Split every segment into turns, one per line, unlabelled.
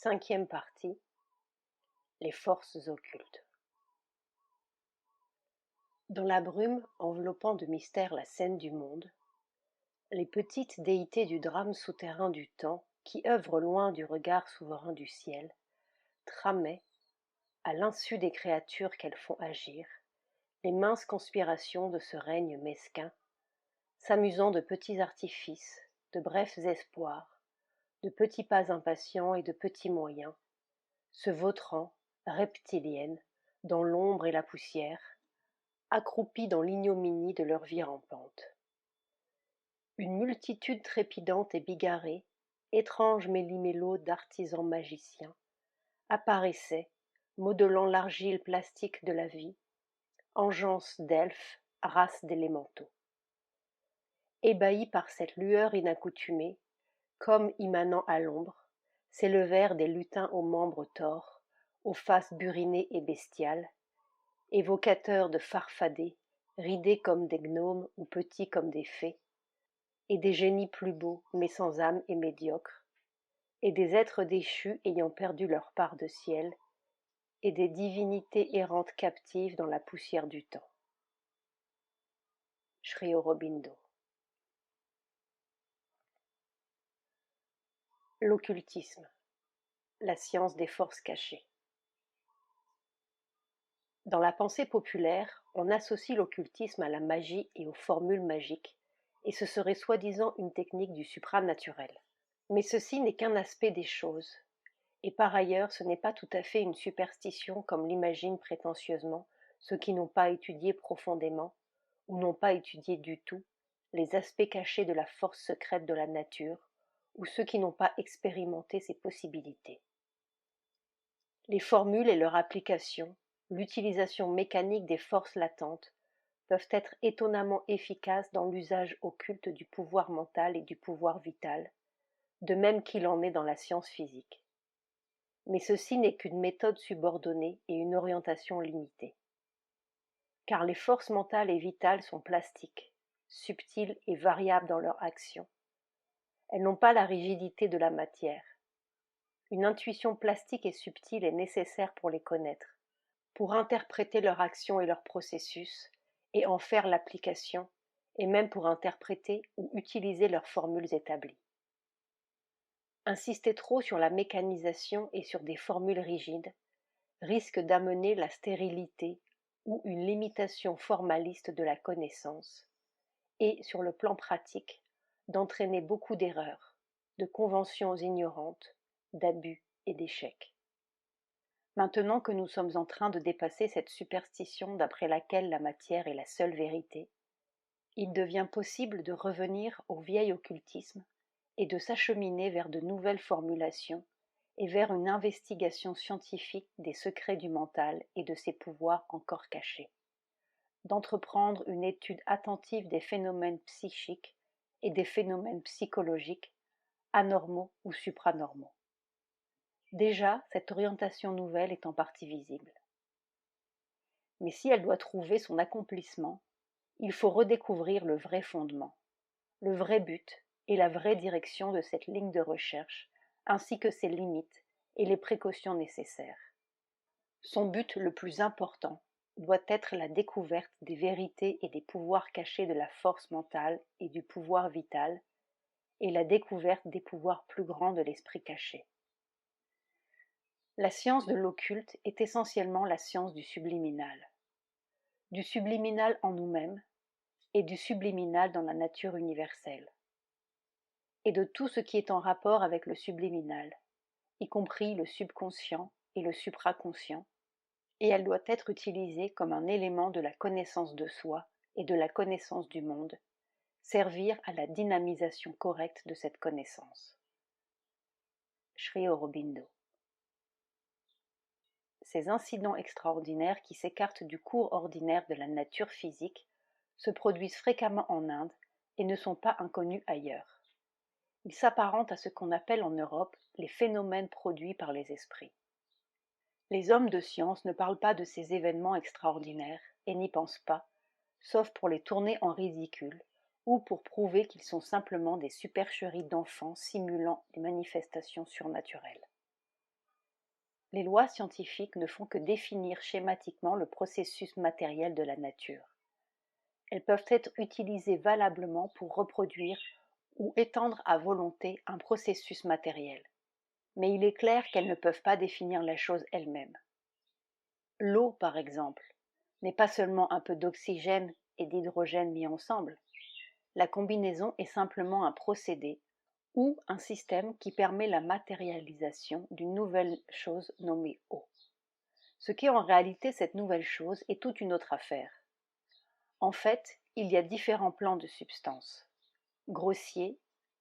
Cinquième partie. Les forces occultes. Dans la brume enveloppant de mystère la scène du monde, les petites déités du drame souterrain du temps, qui œuvrent loin du regard souverain du ciel, tramaient, à l'insu des créatures qu'elles font agir, les minces conspirations de ce règne mesquin, s'amusant de petits artifices, de brefs espoirs, de petits pas impatients et de petits moyens, se vautrant, reptiliennes, dans l'ombre et la poussière, accroupies dans l'ignominie de leur vie rampante. Une multitude trépidante et bigarrée, étrange méli-mélo d'artisans magiciens, apparaissait, modelant l'argile plastique de la vie, engeance d'elfes, race d'élémentaux. Ébahis par cette lueur inaccoutumée, comme émanant à l'ombre, s'élevèrent des lutins aux membres tors, aux faces burinées et bestiales, évocateurs de farfadets, ridés comme des gnomes ou petits comme des fées, et des génies plus beaux mais sans âme et médiocres, et des êtres déchus ayant perdu leur part de ciel, et des divinités errantes captives dans la poussière du temps. Sri Aurobindo. L'occultisme, la science des forces cachées. Dans la pensée populaire, on associe l'occultisme à la magie et aux formules magiques, et ce serait soi-disant une technique du supranaturel. Mais ceci n'est qu'un aspect des choses, et par ailleurs ce n'est pas tout à fait une superstition comme l'imaginent prétentieusement ceux qui n'ont pas étudié profondément, ou n'ont pas étudié du tout, les aspects cachés de la force secrète de la nature, ou ceux qui n'ont pas expérimenté ses possibilités. Les formules et leur application, l'utilisation mécanique des forces latentes, peuvent être étonnamment efficaces dans l'usage occulte du pouvoir mental et du pouvoir vital, de même qu'il en est dans la science physique. Mais ceci n'est qu'une méthode subordonnée et une orientation limitée. Car les forces mentales et vitales sont plastiques, subtiles et variables dans leur action. Elles n'ont pas la rigidité de la matière. Une intuition plastique et subtile est nécessaire pour les connaître, pour interpréter leur action et leur processus, et en faire l'application, et même pour interpréter ou utiliser leurs formules établies. Insister trop sur la mécanisation et sur des formules rigides risque d'amener la stérilité ou une limitation formaliste de la connaissance, et, sur le plan pratique, d'entraîner beaucoup d'erreurs, de conventions ignorantes, d'abus et d'échecs. Maintenant que nous sommes en train de dépasser cette superstition d'après laquelle la matière est la seule vérité, il devient possible de revenir au vieil occultisme et de s'acheminer vers de nouvelles formulations et vers une investigation scientifique des secrets du mental et de ses pouvoirs encore cachés, d'entreprendre une étude attentive des phénomènes psychiques et des phénomènes psychologiques, anormaux ou supranormaux. Déjà, cette orientation nouvelle est en partie visible. Mais si elle doit trouver son accomplissement, il faut redécouvrir le vrai fondement, le vrai but et la vraie direction de cette ligne de recherche, ainsi que ses limites et les précautions nécessaires. Son but le plus important doit être la découverte des vérités et des pouvoirs cachés de la force mentale et du pouvoir vital, et la découverte des pouvoirs plus grands de l'esprit caché. La science de l'occulte est essentiellement la science du subliminal en nous-mêmes et du subliminal dans la nature universelle, et de tout ce qui est en rapport avec le subliminal, y compris le subconscient et le supraconscient, et elle doit être utilisée comme un élément de la connaissance de soi et de la connaissance du monde, servir à la dynamisation correcte de cette connaissance. Sri Aurobindo. Ces incidents extraordinaires qui s'écartent du cours ordinaire de la nature physique se produisent fréquemment en Inde et ne sont pas inconnus ailleurs. Ils s'apparentent à ce qu'on appelle en Europe les phénomènes produits par les esprits. Les hommes de science ne parlent pas de ces événements extraordinaires et n'y pensent pas, sauf pour les tourner en ridicule ou pour prouver qu'ils sont simplement des supercheries d'enfants simulant des manifestations surnaturelles. Les lois scientifiques ne font que définir schématiquement le processus matériel de la nature. Elles peuvent être utilisées valablement pour reproduire ou étendre à volonté un processus matériel, mais il est clair qu'elles ne peuvent pas définir la chose elle-même. L'eau, par exemple, n'est pas seulement un peu d'oxygène et d'hydrogène mis ensemble. La combinaison est simplement un procédé ou un système qui permet la matérialisation d'une nouvelle chose nommée eau. Ce qu'est en réalité cette nouvelle chose est toute une autre affaire. En fait, il y a différents plans de substance, grossiers,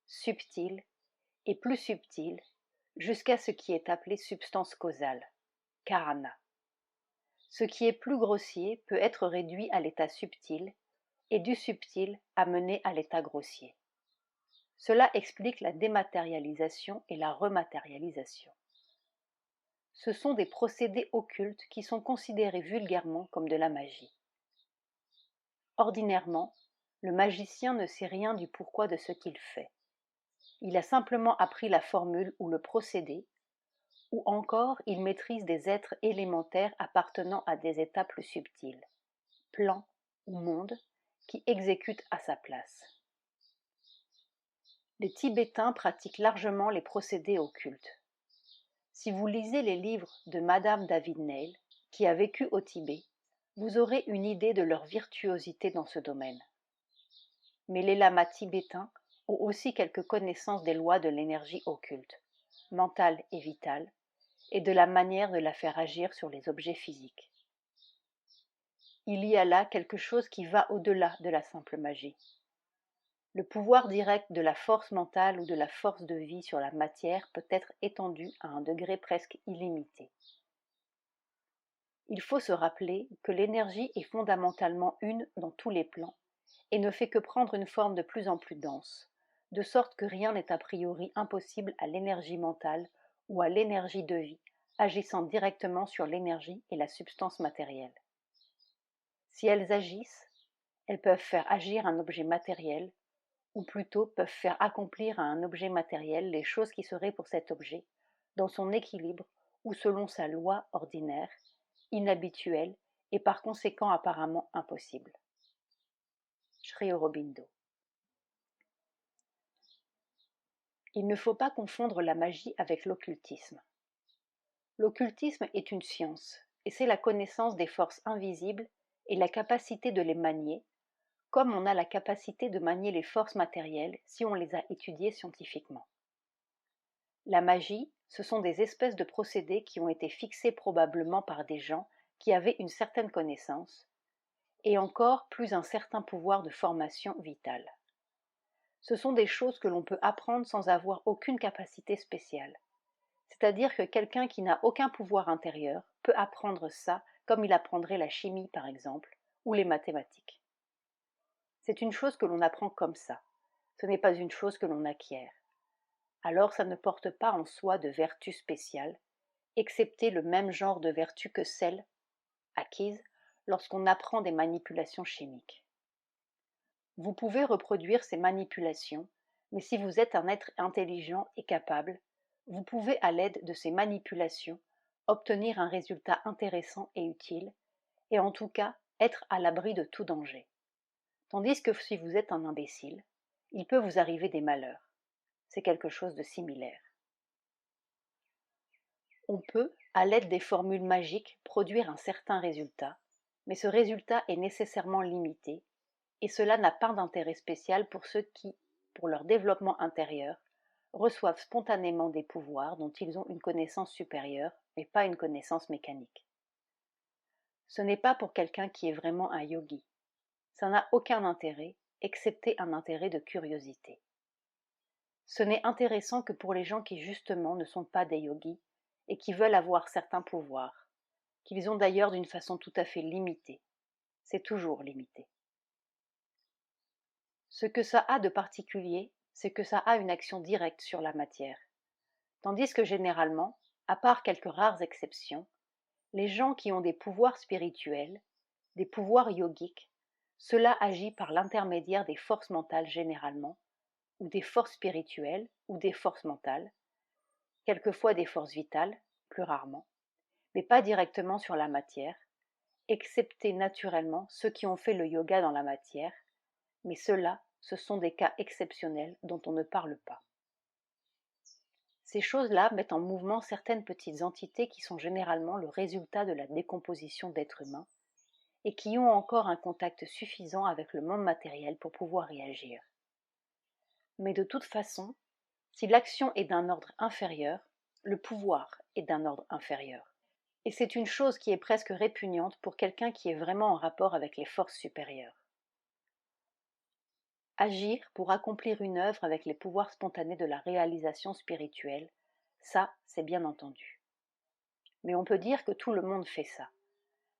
subtils et plus subtils, jusqu'à ce qui est appelé substance causale, karana. Ce qui est plus grossier peut être réduit à l'état subtil et du subtil amené à l'état grossier. Cela explique la dématérialisation et la rematérialisation. Ce sont des procédés occultes qui sont considérés vulgairement comme de la magie. Ordinairement, le magicien ne sait rien du pourquoi de ce qu'il fait. Il a simplement appris la formule ou le procédé, ou encore il maîtrise des êtres élémentaires appartenant à des états plus subtils, plans ou mondes, qui exécutent à sa place. Les Tibétains pratiquent largement les procédés occultes. Si vous lisez les livres de Madame David Neil, qui a vécu au Tibet, vous aurez une idée de leur virtuosité dans ce domaine. Mais les lamas tibétains ont aussi quelques connaissances des lois de l'énergie occulte, mentale et vitale, et de la manière de la faire agir sur les objets physiques. Il y a là quelque chose qui va au-delà de la simple magie. Le pouvoir direct de la force mentale ou de la force de vie sur la matière peut être étendu à un degré presque illimité. Il faut se rappeler que l'énergie est fondamentalement une dans tous les plans et ne fait que prendre une forme de plus en plus dense, de sorte que rien n'est a priori impossible à l'énergie mentale ou à l'énergie de vie, agissant directement sur l'énergie et la substance matérielle. Si elles agissent, elles peuvent faire agir un objet matériel, ou plutôt peuvent faire accomplir à un objet matériel les choses qui seraient pour cet objet, dans son équilibre ou selon sa loi ordinaire, inhabituelle et par conséquent apparemment impossible. Sri Aurobindo. Il ne faut pas confondre la magie avec l'occultisme. L'occultisme est une science, et c'est la connaissance des forces invisibles et la capacité de les manier, comme on a la capacité de manier les forces matérielles si on les a étudiées scientifiquement. La magie, ce sont des espèces de procédés qui ont été fixés probablement par des gens qui avaient une certaine connaissance, et encore plus un certain pouvoir de formation vitale. Ce sont des choses que l'on peut apprendre sans avoir aucune capacité spéciale. C'est-à-dire que quelqu'un qui n'a aucun pouvoir intérieur peut apprendre ça comme il apprendrait la chimie par exemple, ou les mathématiques. C'est une chose que l'on apprend comme ça, ce n'est pas une chose que l'on acquiert. Alors ça ne porte pas en soi de vertu spéciale, excepté le même genre de vertu que celle acquise lorsqu'on apprend des manipulations chimiques. Vous pouvez reproduire ces manipulations, mais si vous êtes un être intelligent et capable, vous pouvez à l'aide de ces manipulations obtenir un résultat intéressant et utile, et en tout cas être à l'abri de tout danger. Tandis que si vous êtes un imbécile, il peut vous arriver des malheurs. C'est quelque chose de similaire. On peut, à l'aide des formules magiques, produire un certain résultat, mais ce résultat est nécessairement limité, et cela n'a pas d'intérêt spécial pour ceux qui, pour leur développement intérieur, reçoivent spontanément des pouvoirs dont ils ont une connaissance supérieure, mais pas une connaissance mécanique. Ce n'est pas pour quelqu'un qui est vraiment un yogi. Ça n'a aucun intérêt, excepté un intérêt de curiosité. Ce n'est intéressant que pour les gens qui justement ne sont pas des yogis et qui veulent avoir certains pouvoirs, qu'ils ont d'ailleurs d'une façon tout à fait limitée. C'est toujours limité. Ce que ça a de particulier, c'est que ça a une action directe sur la matière. Tandis que généralement, à part quelques rares exceptions, les gens qui ont des pouvoirs spirituels, des pouvoirs yogiques, cela agit par l'intermédiaire des forces mentales généralement, ou des forces spirituelles, ou des forces mentales, quelquefois des forces vitales, plus rarement, mais pas directement sur la matière, excepté naturellement ceux qui ont fait le yoga dans la matière, mais ceux-là, ce sont des cas exceptionnels dont on ne parle pas. Ces choses-là mettent en mouvement certaines petites entités qui sont généralement le résultat de la décomposition d'êtres humains et qui ont encore un contact suffisant avec le monde matériel pour pouvoir réagir. Mais de toute façon, si l'action est d'un ordre inférieur, le pouvoir est d'un ordre inférieur. Et c'est une chose qui est presque répugnante pour quelqu'un qui est vraiment en rapport avec les forces supérieures. Agir pour accomplir une œuvre avec les pouvoirs spontanés de la réalisation spirituelle, ça, c'est bien entendu. Mais on peut dire que tout le monde fait ça,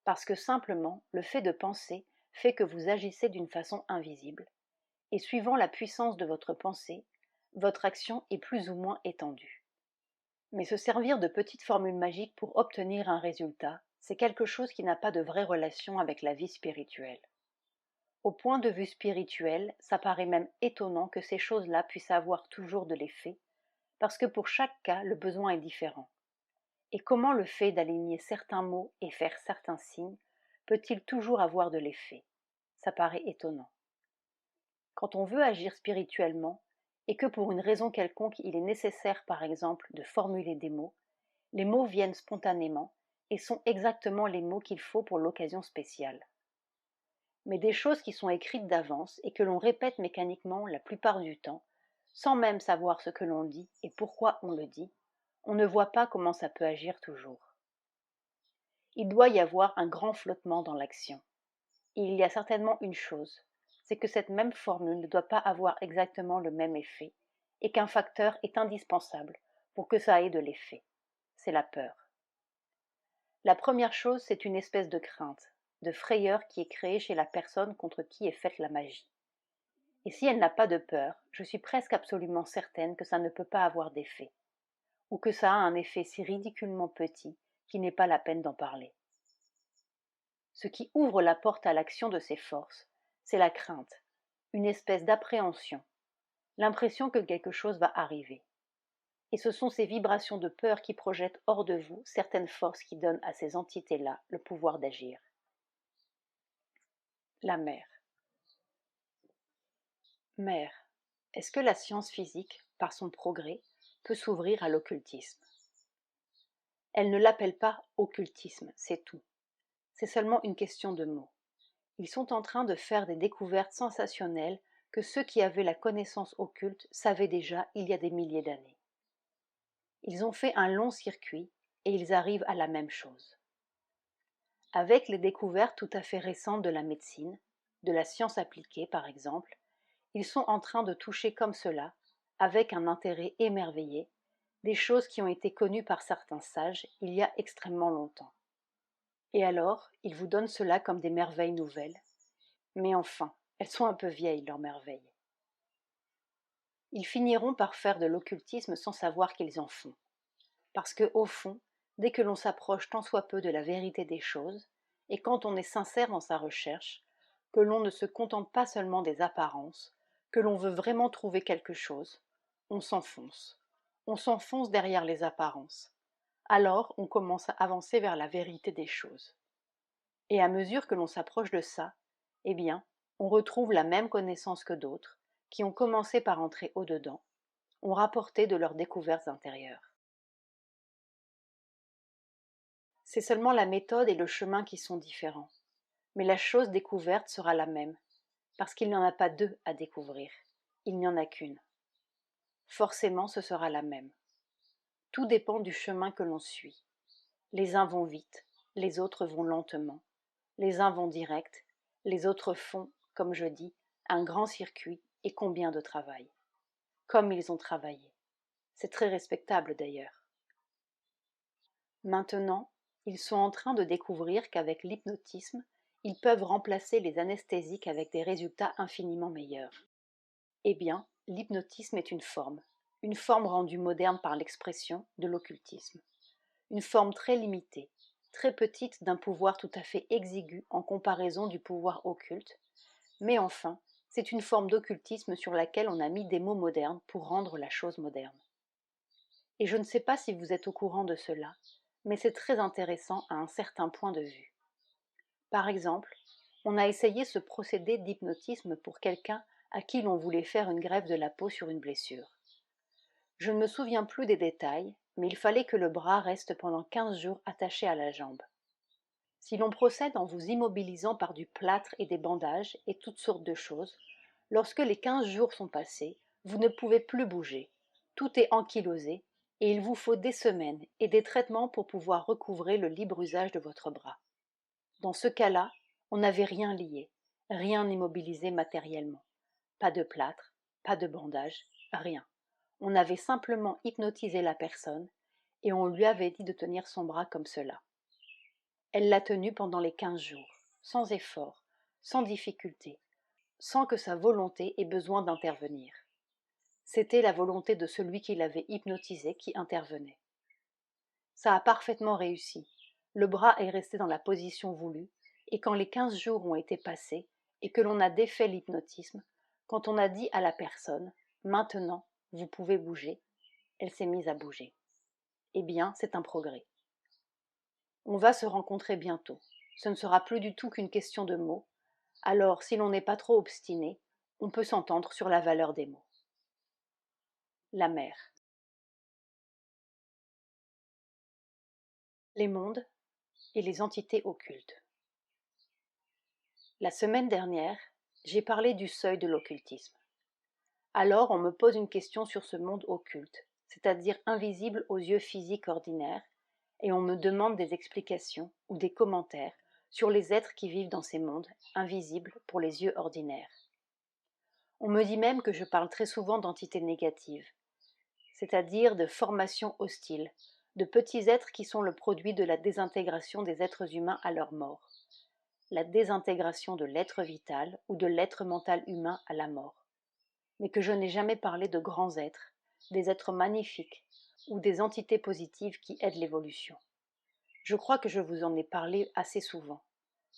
parce que simplement, le fait de penser fait que vous agissez d'une façon invisible, et suivant la puissance de votre pensée, votre action est plus ou moins étendue. Mais se servir de petites formules magiques pour obtenir un résultat, c'est quelque chose qui n'a pas de vraie relation avec la vie spirituelle. Au point de vue spirituel, ça paraît même étonnant que ces choses-là puissent avoir toujours de l'effet, parce que pour chaque cas, le besoin est différent. Et comment le fait d'aligner certains mots et faire certains signes peut-il toujours avoir de l'effet? Ça paraît étonnant. Quand on veut agir spirituellement, et que pour une raison quelconque il est nécessaire par exemple de formuler des mots, les mots viennent spontanément et sont exactement les mots qu'il faut pour l'occasion spéciale. Mais des choses qui sont écrites d'avance et que l'on répète mécaniquement la plupart du temps, sans même savoir ce que l'on dit et pourquoi on le dit, on ne voit pas comment ça peut agir toujours. Il doit y avoir un grand flottement dans l'action. Et il y a certainement une chose, c'est que cette même formule ne doit pas avoir exactement le même effet, et qu'un facteur est indispensable pour que ça ait de l'effet. C'est la peur. La première chose, c'est une espèce de crainte, de frayeur qui est créée chez la personne contre qui est faite la magie. Et si elle n'a pas de peur, je suis presque absolument certaine que ça ne peut pas avoir d'effet, ou que ça a un effet si ridiculement petit qu'il n'est pas la peine d'en parler. Ce qui ouvre la porte à l'action de ces forces, c'est la crainte, une espèce d'appréhension, l'impression que quelque chose va arriver. Et ce sont ces vibrations de peur qui projettent hors de vous certaines forces qui donnent à ces entités-là le pouvoir d'agir. La mer. Mer. Est-ce que la science physique, par son progrès, peut s'ouvrir à l'occultisme? Elle ne l'appelle pas occultisme, c'est tout. C'est seulement une question de mots. Ils sont en train de faire des découvertes sensationnelles que ceux qui avaient la connaissance occulte savaient déjà il y a des milliers d'années. Ils ont fait un long circuit et ils arrivent à la même chose. Avec les découvertes tout à fait récentes de la médecine, de la science appliquée par exemple, ils sont en train de toucher comme cela, avec un intérêt émerveillé, des choses qui ont été connues par certains sages il y a extrêmement longtemps. Et alors, ils vous donnent cela comme des merveilles nouvelles. Mais enfin, elles sont un peu vieilles, leurs merveilles. Ils finiront par faire de l'occultisme sans savoir qu'ils en font. Parce que, au fond, dès que l'on s'approche tant soit peu de la vérité des choses, et quand on est sincère dans sa recherche, que l'on ne se contente pas seulement des apparences, que l'on veut vraiment trouver quelque chose, on s'enfonce. On s'enfonce derrière les apparences. Alors on commence à avancer vers la vérité des choses. Et à mesure que l'on s'approche de ça, eh bien, on retrouve la même connaissance que d'autres, qui ont commencé par entrer au-dedans, ont rapporté de leurs découvertes intérieures. C'est seulement la méthode et le chemin qui sont différents. Mais la chose découverte sera la même, parce qu'il n'y en a pas deux à découvrir, il n'y en a qu'une. Forcément, ce sera la même. Tout dépend du chemin que l'on suit. Les uns vont vite, les autres vont lentement. Les uns vont direct, les autres font, comme je dis, un grand circuit et combien de travail. Comme ils ont travaillé. C'est très respectable d'ailleurs. Maintenant, ils sont en train de découvrir qu'avec l'hypnotisme, ils peuvent remplacer les anesthésiques avec des résultats infiniment meilleurs. Eh bien, l'hypnotisme est une forme rendue moderne par l'expression de l'occultisme. Une forme très limitée, très petite d'un pouvoir tout à fait exigu en comparaison du pouvoir occulte, mais enfin, c'est une forme d'occultisme sur laquelle on a mis des mots modernes pour rendre la chose moderne. Et je ne sais pas si vous êtes au courant de cela, mais c'est très intéressant à un certain point de vue. Par exemple, on a essayé ce procédé d'hypnotisme pour quelqu'un à qui l'on voulait faire une greffe de la peau sur une blessure. Je ne me souviens plus des détails, mais il fallait que le bras reste pendant 15 jours attaché à la jambe. Si l'on procède en vous immobilisant par du plâtre et des bandages et toutes sortes de choses, lorsque les 15 jours sont passés, vous ne pouvez plus bouger. Tout est ankylosé et il vous faut des semaines et des traitements pour pouvoir recouvrer le libre usage de votre bras. Dans ce cas-là, on n'avait rien lié, rien immobilisé matériellement. Pas de plâtre, pas de bandage, rien. On avait simplement hypnotisé la personne et on lui avait dit de tenir son bras comme cela. Elle l'a tenu pendant les 15 jours, sans effort, sans difficulté, sans que sa volonté ait besoin d'intervenir. C'était la volonté de celui qui l'avait hypnotisé qui intervenait. Ça a parfaitement réussi. Le bras est resté dans la position voulue, et quand les 15 jours ont été passés et que l'on a défait l'hypnotisme, quand on a dit à la personne « Maintenant, vous pouvez bouger », elle s'est mise à bouger. Eh bien, c'est un progrès. On va se rencontrer bientôt. Ce ne sera plus du tout qu'une question de mots. Alors, si l'on n'est pas trop obstiné, on peut s'entendre sur la valeur des mots. La mer. Les mondes et les entités occultes. La semaine dernière, j'ai parlé du seuil de l'occultisme. Alors on me pose une question sur ce monde occulte, c'est-à-dire invisible aux yeux physiques ordinaires, et on me demande des explications ou des commentaires sur les êtres qui vivent dans ces mondes invisibles pour les yeux ordinaires. On me dit même que je parle très souvent d'entités négatives, c'est-à-dire de formations hostiles, de petits êtres qui sont le produit de la désintégration des êtres humains à leur mort, la désintégration de l'être vital ou de l'être mental humain à la mort, mais que je n'ai jamais parlé de grands êtres, des êtres magnifiques ou des entités positives qui aident l'évolution. Je crois que je vous en ai parlé assez souvent,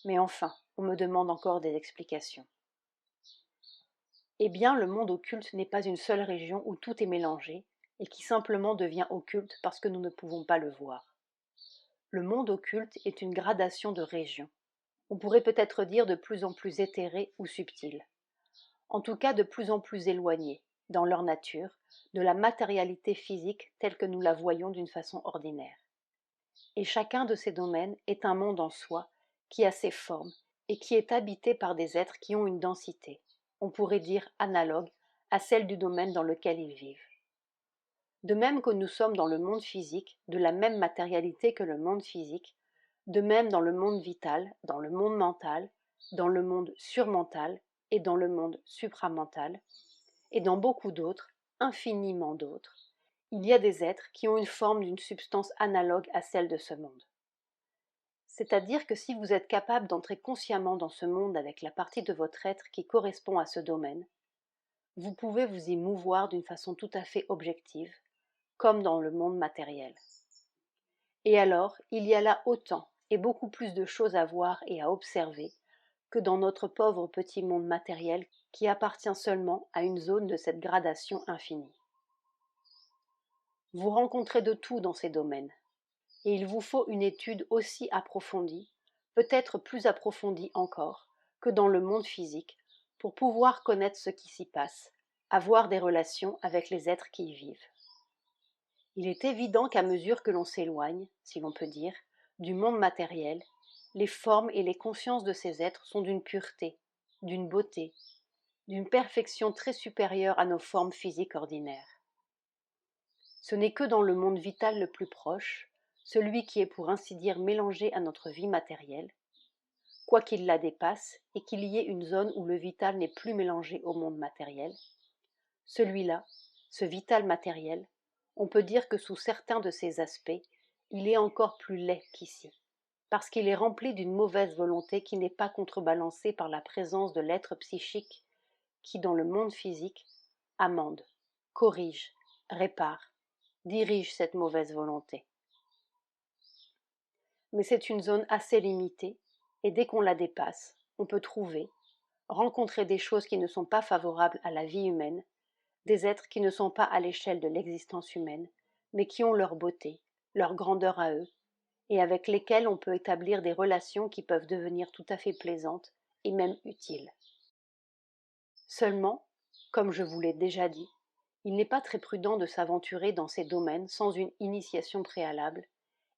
mais enfin, on me demande encore des explications. Eh bien, le monde occulte n'est pas une seule région où tout est mélangé et qui simplement devient occulte parce que nous ne pouvons pas le voir. Le monde occulte est une gradation de régions. On pourrait peut-être dire de plus en plus éthérées ou subtiles. En tout cas de plus en plus éloignées, dans leur nature, de la matérialité physique telle que nous la voyons d'une façon ordinaire. Et chacun de ces domaines est un monde en soi qui a ses formes et qui est habité par des êtres qui ont une densité, on pourrait dire analogue à celle du domaine dans lequel ils vivent. De même que nous sommes dans le monde physique, de la même matérialité que le monde physique, de même dans le monde vital, dans le monde mental, dans le monde surmental et dans le monde supramental, et dans beaucoup d'autres, infiniment d'autres, il y a des êtres qui ont une forme d'une substance analogue à celle de ce monde. C'est-à-dire que si vous êtes capable d'entrer consciemment dans ce monde avec la partie de votre être qui correspond à ce domaine, vous pouvez vous y mouvoir d'une façon tout à fait objective, comme dans le monde matériel. Et alors, il y a là autant et beaucoup plus de choses à voir et à observer que dans notre pauvre petit monde matériel qui appartient seulement à une zone de cette gradation infinie. Vous rencontrez de tout dans ces domaines, et il vous faut une étude aussi approfondie, peut-être plus approfondie encore, que dans le monde physique, pour pouvoir connaître ce qui s'y passe, avoir des relations avec les êtres qui y vivent. Il est évident qu'à mesure que l'on s'éloigne, si l'on peut dire, du monde matériel, les formes et les consciences de ces êtres sont d'une pureté, d'une beauté, d'une perfection très supérieure à nos formes physiques ordinaires. Ce n'est que dans le monde vital le plus proche, celui qui est pour ainsi dire mélangé à notre vie matérielle, quoiqu'il la dépasse et qu'il y ait une zone où le vital n'est plus mélangé au monde matériel, celui-là, ce vital matériel, on peut dire que sous certains de ses aspects, il est encore plus laid qu'ici, parce qu'il est rempli d'une mauvaise volonté qui n'est pas contrebalancée par la présence de l'être psychique qui, dans le monde physique, amende, corrige, répare, dirige cette mauvaise volonté. Mais c'est une zone assez limitée, et dès qu'on la dépasse, on peut trouver, rencontrer des choses qui ne sont pas favorables à la vie humaine, des êtres qui ne sont pas à l'échelle de l'existence humaine, mais qui ont leur beauté, leur grandeur à eux, et avec lesquels on peut établir des relations qui peuvent devenir tout à fait plaisantes et même utiles. Seulement, comme je vous l'ai déjà dit, il n'est pas très prudent de s'aventurer dans ces domaines sans une initiation préalable,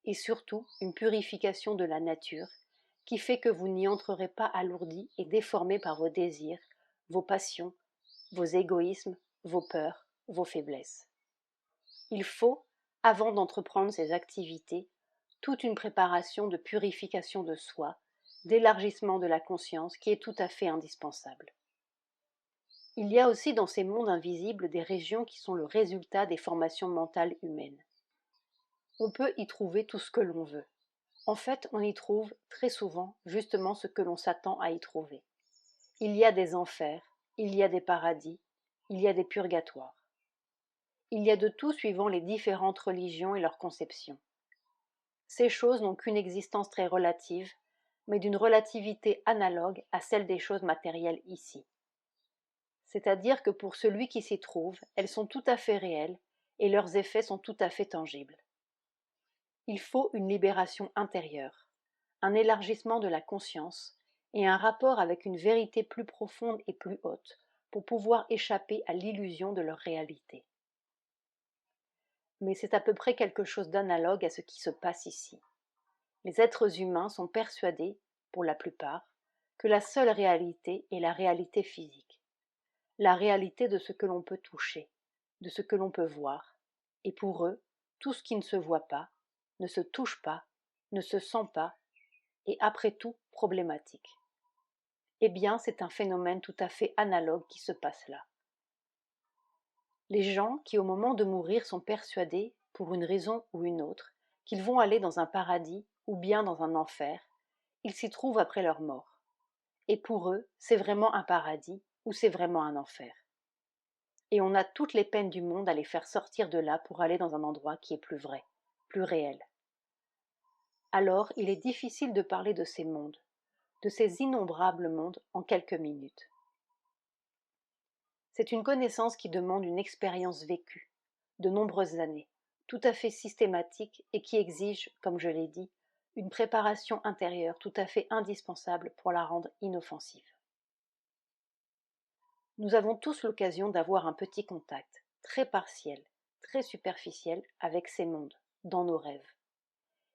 et surtout une purification de la nature, qui fait que vous n'y entrerez pas alourdi et déformé par vos désirs, vos passions, vos égoïsmes, vos peurs, vos faiblesses. Il faut, avant d'entreprendre ces activités, toute une préparation de purification de soi, d'élargissement de la conscience qui est tout à fait indispensable. Il y a aussi dans ces mondes invisibles des régions qui sont le résultat des formations mentales humaines. On peut y trouver tout ce que l'on veut. En fait, on y trouve très souvent justement ce que l'on s'attend à y trouver. Il y a des enfers, il y a des paradis, il y a des purgatoires. Il y a de tout suivant les différentes religions et leurs conceptions. Ces choses n'ont qu'une existence très relative, mais d'une relativité analogue à celle des choses matérielles ici. C'est-à-dire que pour celui qui s'y trouve, elles sont tout à fait réelles et leurs effets sont tout à fait tangibles. Il faut une libération intérieure, un élargissement de la conscience et un rapport avec une vérité plus profonde et plus haute pour pouvoir échapper à l'illusion de leur réalité. Mais c'est à peu près quelque chose d'analogue à ce qui se passe ici. Les êtres humains sont persuadés, pour la plupart, que la seule réalité est la réalité physique, la réalité de ce que l'on peut toucher, de ce que l'on peut voir, et pour eux, tout ce qui ne se voit pas, ne se touche pas, ne se sent pas, est après tout problématique. Eh bien, c'est un phénomène tout à fait analogue qui se passe là. Les gens qui, au moment de mourir, sont persuadés, pour une raison ou une autre, qu'ils vont aller dans un paradis ou bien dans un enfer, ils s'y trouvent après leur mort. Et pour eux, c'est vraiment un paradis ou c'est vraiment un enfer. Et on a toutes les peines du monde à les faire sortir de là pour aller dans un endroit qui est plus vrai, plus réel. Alors, il est difficile de parler de ces mondes, de ces innombrables mondes en quelques minutes. C'est une connaissance qui demande une expérience vécue, de nombreuses années, tout à fait systématique et qui exige, comme je l'ai dit, une préparation intérieure tout à fait indispensable pour la rendre inoffensive. Nous avons tous l'occasion d'avoir un petit contact, très partiel, très superficiel, avec ces mondes, dans nos rêves.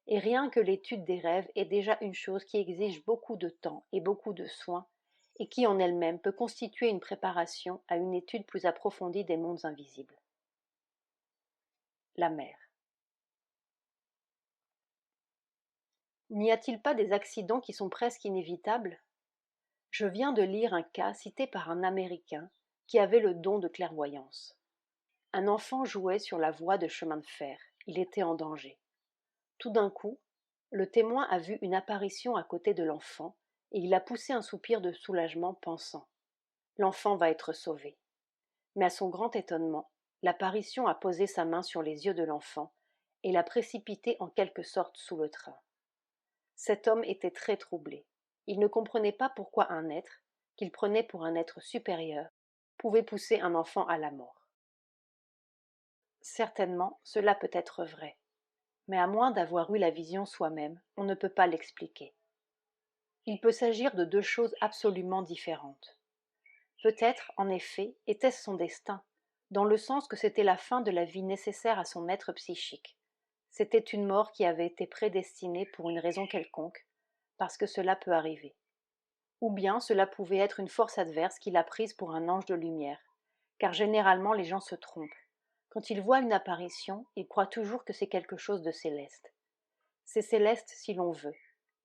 Et rien que l'étude des rêves est déjà une chose qui exige beaucoup de temps et beaucoup de soins, et qui en elle-même peut constituer une préparation à une étude plus approfondie des mondes invisibles. La mer. N'y a-t-il pas des accidents qui sont presque inévitables? Je viens de lire un cas cité par un Américain qui avait le don de clairvoyance. Un enfant jouait sur la voie de chemin de fer. Il était en danger. Tout d'un coup, le témoin a vu une apparition à côté de l'enfant et il a poussé un soupir de soulagement pensant: l'enfant va être sauvé. Mais à son grand étonnement, l'apparition a posé sa main sur les yeux de l'enfant et l'a précipité en quelque sorte sous le train. Cet homme était très troublé. Il ne comprenait pas pourquoi un être, qu'il prenait pour un être supérieur, pouvait pousser un enfant à la mort. Certainement, cela peut être vrai, mais à moins d'avoir eu la vision soi-même, on ne peut pas l'expliquer. Il peut s'agir de deux choses absolument différentes. Peut-être, en effet, était-ce son destin, dans le sens que c'était la fin de la vie nécessaire à son être psychique. C'était une mort qui avait été prédestinée pour une raison quelconque, parce que cela peut arriver. Ou bien cela pouvait être une force adverse qui l'a prise pour un ange de lumière, car généralement les gens se trompent. Quand ils voient une apparition, ils croient toujours que c'est quelque chose de céleste. C'est céleste si l'on veut,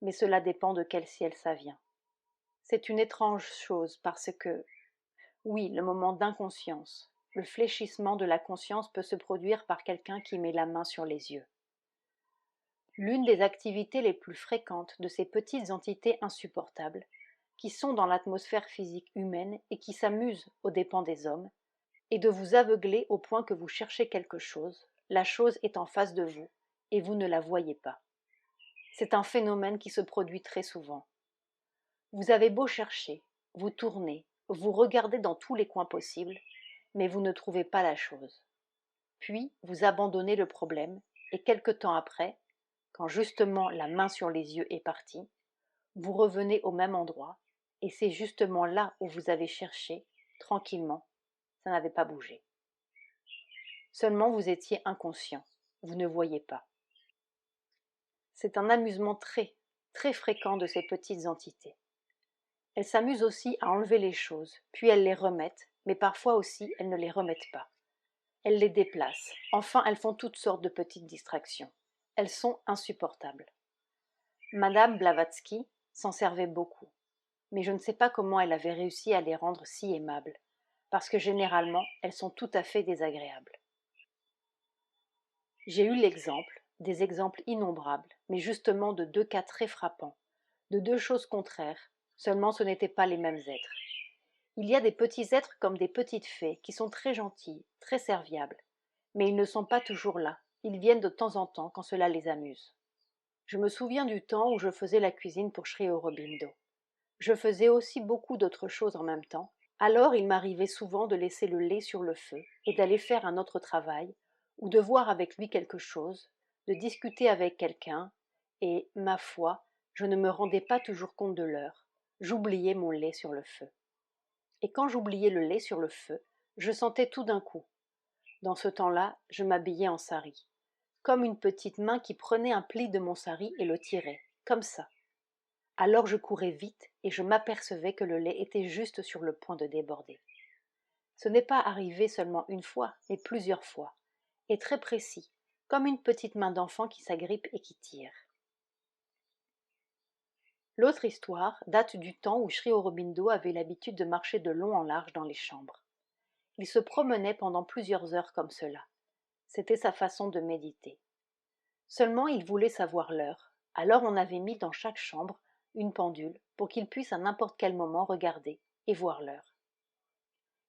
mais cela dépend de quel ciel ça vient. C'est une étrange chose parce que, oui, le moment d'inconscience, le fléchissement de la conscience peut se produire par quelqu'un qui met la main sur les yeux. L'une des activités les plus fréquentes de ces petites entités insupportables, qui sont dans l'atmosphère physique humaine et qui s'amusent aux dépens des hommes, est de vous aveugler au point que vous cherchez quelque chose, la chose est en face de vous, et vous ne la voyez pas. C'est un phénomène qui se produit très souvent. Vous avez beau chercher, vous tournez, vous regardez dans tous les coins possibles, mais vous ne trouvez pas la chose. Puis vous abandonnez le problème, et quelque temps après, quand justement la main sur les yeux est partie, vous revenez au même endroit, et c'est justement là où vous avez cherché, tranquillement, ça n'avait pas bougé. Seulement vous étiez inconscient, vous ne voyez pas. C'est un amusement très, très fréquent de ces petites entités. Elles s'amusent aussi à enlever les choses, puis elles les remettent, mais parfois aussi elles ne les remettent pas. Elles les déplacent, enfin elles font toutes sortes de petites distractions. Elles sont insupportables. Madame Blavatsky s'en servait beaucoup, mais je ne sais pas comment elle avait réussi à les rendre si aimables, parce que généralement elles sont tout à fait désagréables. J'ai eu l'exemple, des exemples innombrables, mais justement de deux cas très frappants, de deux choses contraires, seulement ce n'étaient pas les mêmes êtres. Il y a des petits êtres comme des petites fées qui sont très gentils, très serviables, mais ils ne sont pas toujours là, ils viennent de temps en temps quand cela les amuse. Je me souviens du temps où je faisais la cuisine pour Sri Aurobindo. Je faisais aussi beaucoup d'autres choses en même temps, alors il m'arrivait souvent de laisser le lait sur le feu et d'aller faire un autre travail, ou de voir avec lui quelque chose, de discuter avec quelqu'un, et, ma foi, je ne me rendais pas toujours compte de l'heure, j'oubliais mon lait sur le feu. Et quand j'oubliais le lait sur le feu, je sentais tout d'un coup. Dans ce temps-là, je m'habillais en sari, comme une petite main qui prenait un pli de mon sari et le tirait, comme ça. Alors je courais vite et je m'apercevais que le lait était juste sur le point de déborder. Ce n'est pas arrivé seulement une fois, mais plusieurs fois, et très précis, comme une petite main d'enfant qui s'agrippe et qui tire. L'autre histoire date du temps où Sri Aurobindo avait l'habitude de marcher de long en large dans les chambres. Il se promenait pendant plusieurs heures comme cela. C'était sa façon de méditer. Seulement il voulait savoir l'heure, alors on avait mis dans chaque chambre une pendule pour qu'il puisse à n'importe quel moment regarder et voir l'heure.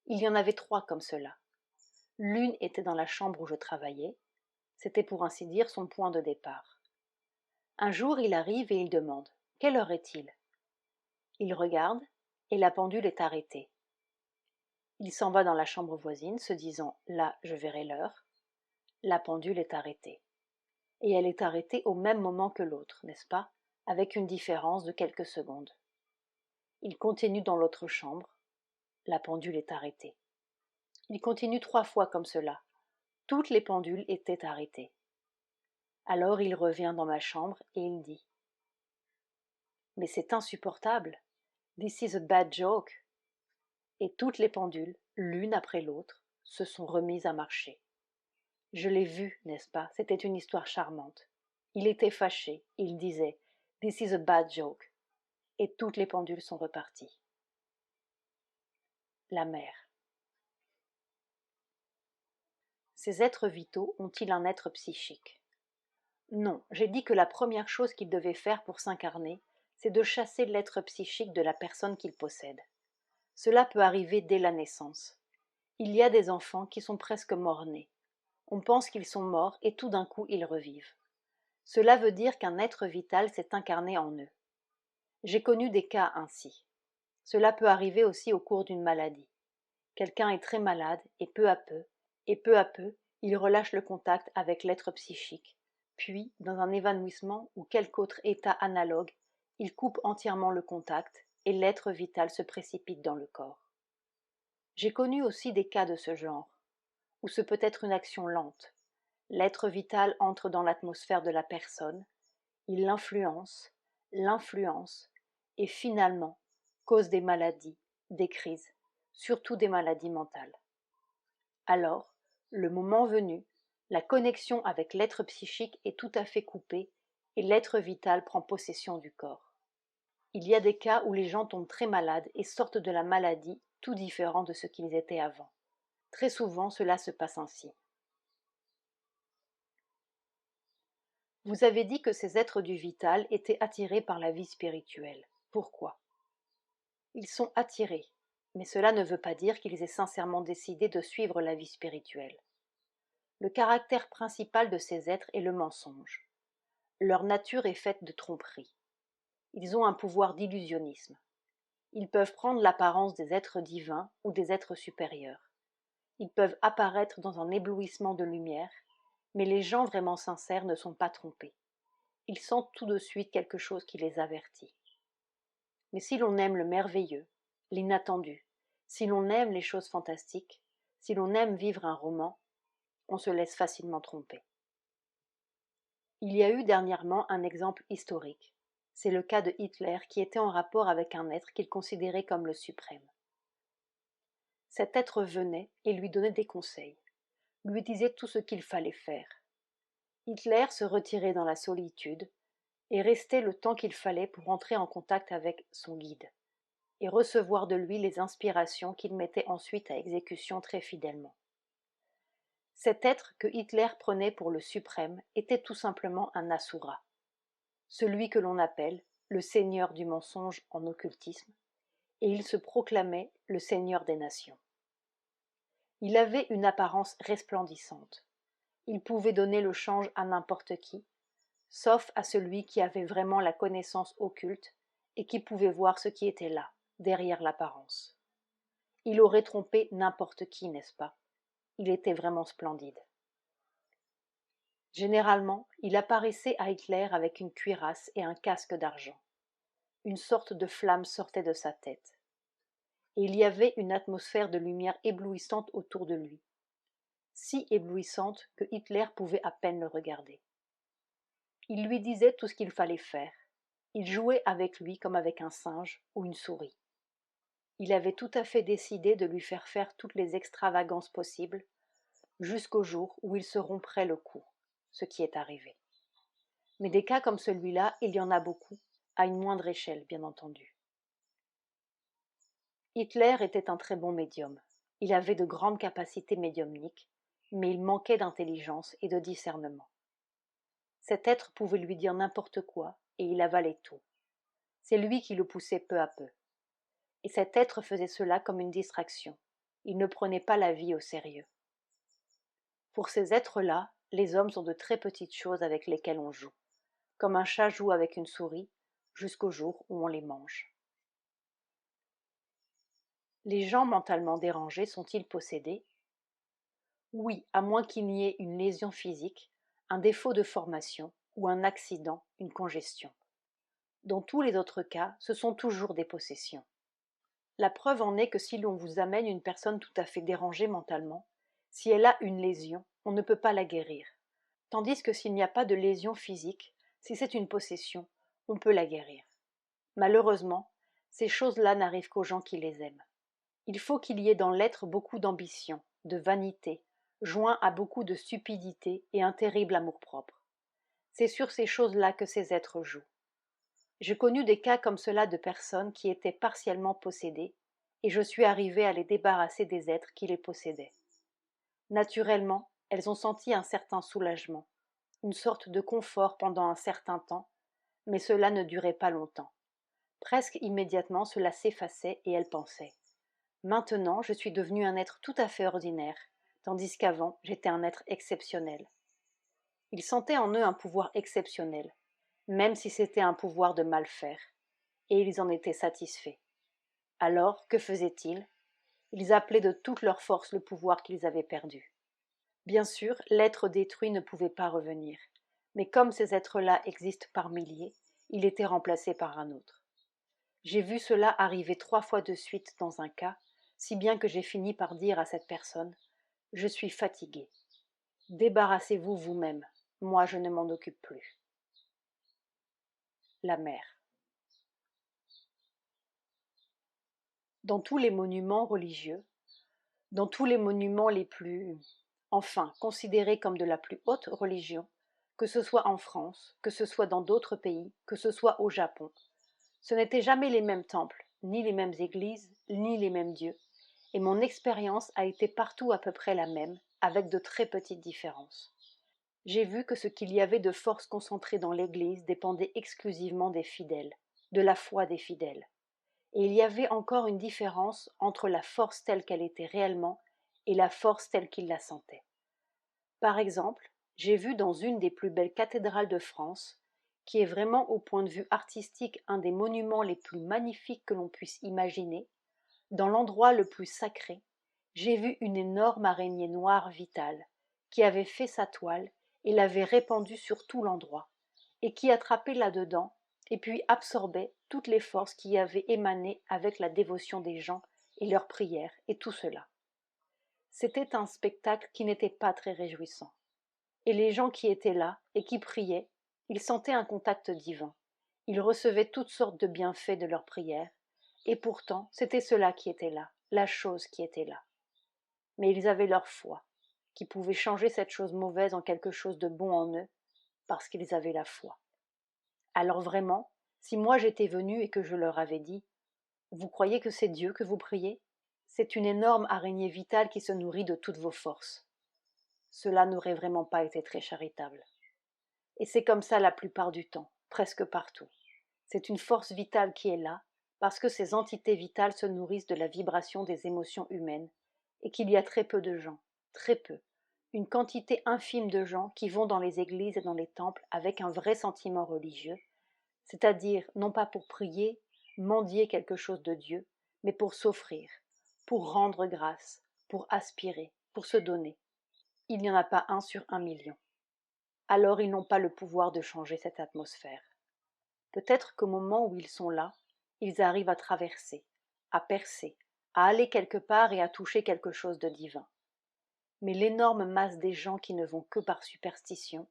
Il y en avait trois comme cela. L'une était dans la chambre où je travaillais, c'était pour ainsi dire son point de départ. Un jour il arrive et il demande « Quelle heure est-il » Il regarde et la pendule est arrêtée. Il s'en va dans la chambre voisine se disant « Là, je verrai l'heure ». La pendule est arrêtée. Et elle est arrêtée au même moment que l'autre, n'est-ce pas, avec une différence de quelques secondes. Il continue dans l'autre chambre, la pendule est arrêtée. Il continue 3 fois comme cela. Toutes les pendules étaient arrêtées. Alors il revient dans ma chambre et il dit « Mais c'est insupportable. This is a bad joke. » Et toutes les pendules, l'une après l'autre, se sont remises à marcher. Je l'ai vu, n'est-ce pas, c'était une histoire charmante. Il était fâché, il disait « This is a bad joke » et toutes les pendules sont reparties. La mer. Ces êtres vitaux ont-ils un être psychique? Non, j'ai dit que la première chose qu'ils devaient faire pour s'incarner, c'est de chasser l'être psychique de la personne qu'ils possèdent. Cela peut arriver dès la naissance. Il y a des enfants qui sont presque morts-nés. On pense qu'ils sont morts et tout d'un coup ils revivent. Cela veut dire qu'un être vital s'est incarné en eux. J'ai connu des cas ainsi. Cela peut arriver aussi au cours d'une maladie. Quelqu'un est très malade et peu à peu, il relâche le contact avec l'être psychique. Puis, dans un évanouissement ou quelque autre état analogue, il coupe entièrement le contact et l'être vital se précipite dans le corps. J'ai connu aussi des cas de ce genre, où ce peut être une action lente. L'être vital entre dans l'atmosphère de la personne, il l'influence, et finalement cause des maladies, des crises, surtout des maladies mentales. Alors, le moment venu, la connexion avec l'être psychique est tout à fait coupée et l'être vital prend possession du corps. Il y a des cas où les gens tombent très malades et sortent de la maladie tout différents de ce qu'ils étaient avant. Très souvent, cela se passe ainsi. Vous avez dit que ces êtres du vital étaient attirés par la vie spirituelle. Pourquoi? Ils sont attirés, mais cela ne veut pas dire qu'ils aient sincèrement décidé de suivre la vie spirituelle. Le caractère principal de ces êtres est le mensonge. Leur nature est faite de tromperie. Ils ont un pouvoir d'illusionnisme. Ils peuvent prendre l'apparence des êtres divins ou des êtres supérieurs. Ils peuvent apparaître dans un éblouissement de lumière, mais les gens vraiment sincères ne sont pas trompés. Ils sentent tout de suite quelque chose qui les avertit. Mais si l'on aime le merveilleux, l'inattendu, si l'on aime les choses fantastiques, si l'on aime vivre un roman, on se laisse facilement tromper. Il y a eu dernièrement un exemple historique. C'est le cas de Hitler qui était en rapport avec un être qu'il considérait comme le suprême. Cet être venait et lui donnait des conseils, lui disait tout ce qu'il fallait faire. Hitler se retirait dans la solitude et restait le temps qu'il fallait pour entrer en contact avec son guide et recevoir de lui les inspirations qu'il mettait ensuite à exécution très fidèlement. Cet être que Hitler prenait pour le suprême était tout simplement un Asura, celui que l'on appelle le seigneur du mensonge en occultisme, et il se proclamait le seigneur des nations. Il avait une apparence resplendissante. Il pouvait donner le change à n'importe qui, sauf à celui qui avait vraiment la connaissance occulte et qui pouvait voir ce qui était là, derrière l'apparence. Il aurait trompé n'importe qui, n'est-ce pas? Il était vraiment splendide. Généralement, il apparaissait à Hitler avec une cuirasse et un casque d'argent. Une sorte de flamme sortait de sa tête. Et il y avait une atmosphère de lumière éblouissante autour de lui, si éblouissante que Hitler pouvait à peine le regarder. Il lui disait tout ce qu'il fallait faire. Il jouait avec lui comme avec un singe ou une souris. Il avait tout à fait décidé de lui faire faire toutes les extravagances possibles, jusqu'au jour où il se romprait le cou, ce qui est arrivé. Mais des cas comme celui-là, il y en a beaucoup, à une moindre échelle, bien entendu. Hitler était un très bon médium. Il avait de grandes capacités médiumniques, mais il manquait d'intelligence et de discernement. Cet être pouvait lui dire n'importe quoi, et il avalait tout. C'est lui qui le poussait peu à peu. Et cet être faisait cela comme une distraction. Il ne prenait pas la vie au sérieux. Pour ces êtres-là, les hommes sont de très petites choses avec lesquelles on joue, comme un chat joue avec une souris, jusqu'au jour où on les mange. Les gens mentalement dérangés sont-ils possédés? Oui, à moins qu'il n'y ait une lésion physique, un défaut de formation ou un accident, une congestion. Dans tous les autres cas, ce sont toujours des possessions. La preuve en est que si l'on vous amène une personne tout à fait dérangée mentalement, si elle a une lésion, on ne peut pas la guérir. Tandis que s'il n'y a pas de lésion physique, si c'est une possession, on peut la guérir. Malheureusement, ces choses-là n'arrivent qu'aux gens qui les aiment. Il faut qu'il y ait dans l'être beaucoup d'ambition, de vanité, joint à beaucoup de stupidité et un terrible amour-propre. C'est sur ces choses-là que ces êtres jouent. J'ai connu des cas comme cela de personnes qui étaient partiellement possédées, et je suis arrivée à les débarrasser des êtres qui les possédaient. Naturellement, elles ont senti un certain soulagement, une sorte de confort pendant un certain temps, mais cela ne durait pas longtemps. Presque immédiatement cela s'effaçait et elles pensaient: maintenant je suis devenue un être tout à fait ordinaire, tandis qu'avant j'étais un être exceptionnel. Ils sentaient en eux un pouvoir exceptionnel, même si c'était un pouvoir de mal faire, et ils en étaient satisfaits. Alors, que faisaient-ils? Ils appelaient de toute leur force le pouvoir qu'ils avaient perdu. Bien sûr, l'être détruit ne pouvait pas revenir, mais comme ces êtres-là existent par milliers, il était remplacé par un autre. J'ai vu cela arriver 3 fois de suite dans un cas, si bien que j'ai fini par dire à cette personne: je suis fatigué. Débarrassez-vous vous-même, moi je ne m'en occupe plus. La mer. Dans tous les monuments religieux, dans tous les monuments les plus, enfin, considérés comme de la plus haute religion, que ce soit en France, que ce soit dans d'autres pays, que ce soit au Japon, ce n'étaient jamais les mêmes temples, ni les mêmes églises, ni les mêmes dieux, et mon expérience a été partout à peu près la même, avec de très petites différences. J'ai vu que ce qu'il y avait de force concentrée dans l'Église dépendait exclusivement des fidèles, de la foi des fidèles. Et il y avait encore une différence entre la force telle qu'elle était réellement et la force telle qu'ils la sentaient. Par exemple, j'ai vu dans une des plus belles cathédrales de France, qui est vraiment au point de vue artistique un des monuments les plus magnifiques que l'on puisse imaginer, dans l'endroit le plus sacré, j'ai vu une énorme araignée noire vitale, qui avait fait sa toile et l'avait répandue sur tout l'endroit, et qui attrapait là-dedans et puis absorbait toutes les forces qui y avaient émané avec la dévotion des gens et leurs prières et tout cela. C'était un spectacle qui n'était pas très réjouissant. Et les gens qui étaient là et qui priaient, ils sentaient un contact divin. Ils recevaient toutes sortes de bienfaits de leurs prières, et pourtant c'était cela qui était là, la chose qui était là. Mais ils avaient leur foi, qui pouvait changer cette chose mauvaise en quelque chose de bon en eux, parce qu'ils avaient la foi. Alors vraiment, si moi j'étais venu et que je leur avais dit, vous croyez que c'est Dieu que vous priez? C'est une énorme araignée vitale qui se nourrit de toutes vos forces. Cela n'aurait vraiment pas été très charitable. Et c'est comme ça la plupart du temps, presque partout. C'est une force vitale qui est là, parce que ces entités vitales se nourrissent de la vibration des émotions humaines, et qu'il y a très peu de gens, très peu, une quantité infime de gens qui vont dans les églises et dans les temples avec un vrai sentiment religieux, c'est-à-dire non pas pour prier, mendier quelque chose de Dieu, mais pour s'offrir, pour rendre grâce, pour aspirer, pour se donner. Il n'y en a pas un sur 1 million. Alors ils n'ont pas le pouvoir de changer cette atmosphère. Peut-être qu'au moment où ils sont là, ils arrivent à traverser, à percer, à aller quelque part et à toucher quelque chose de divin. Mais l'énorme masse des gens qui ne vont que par superstition,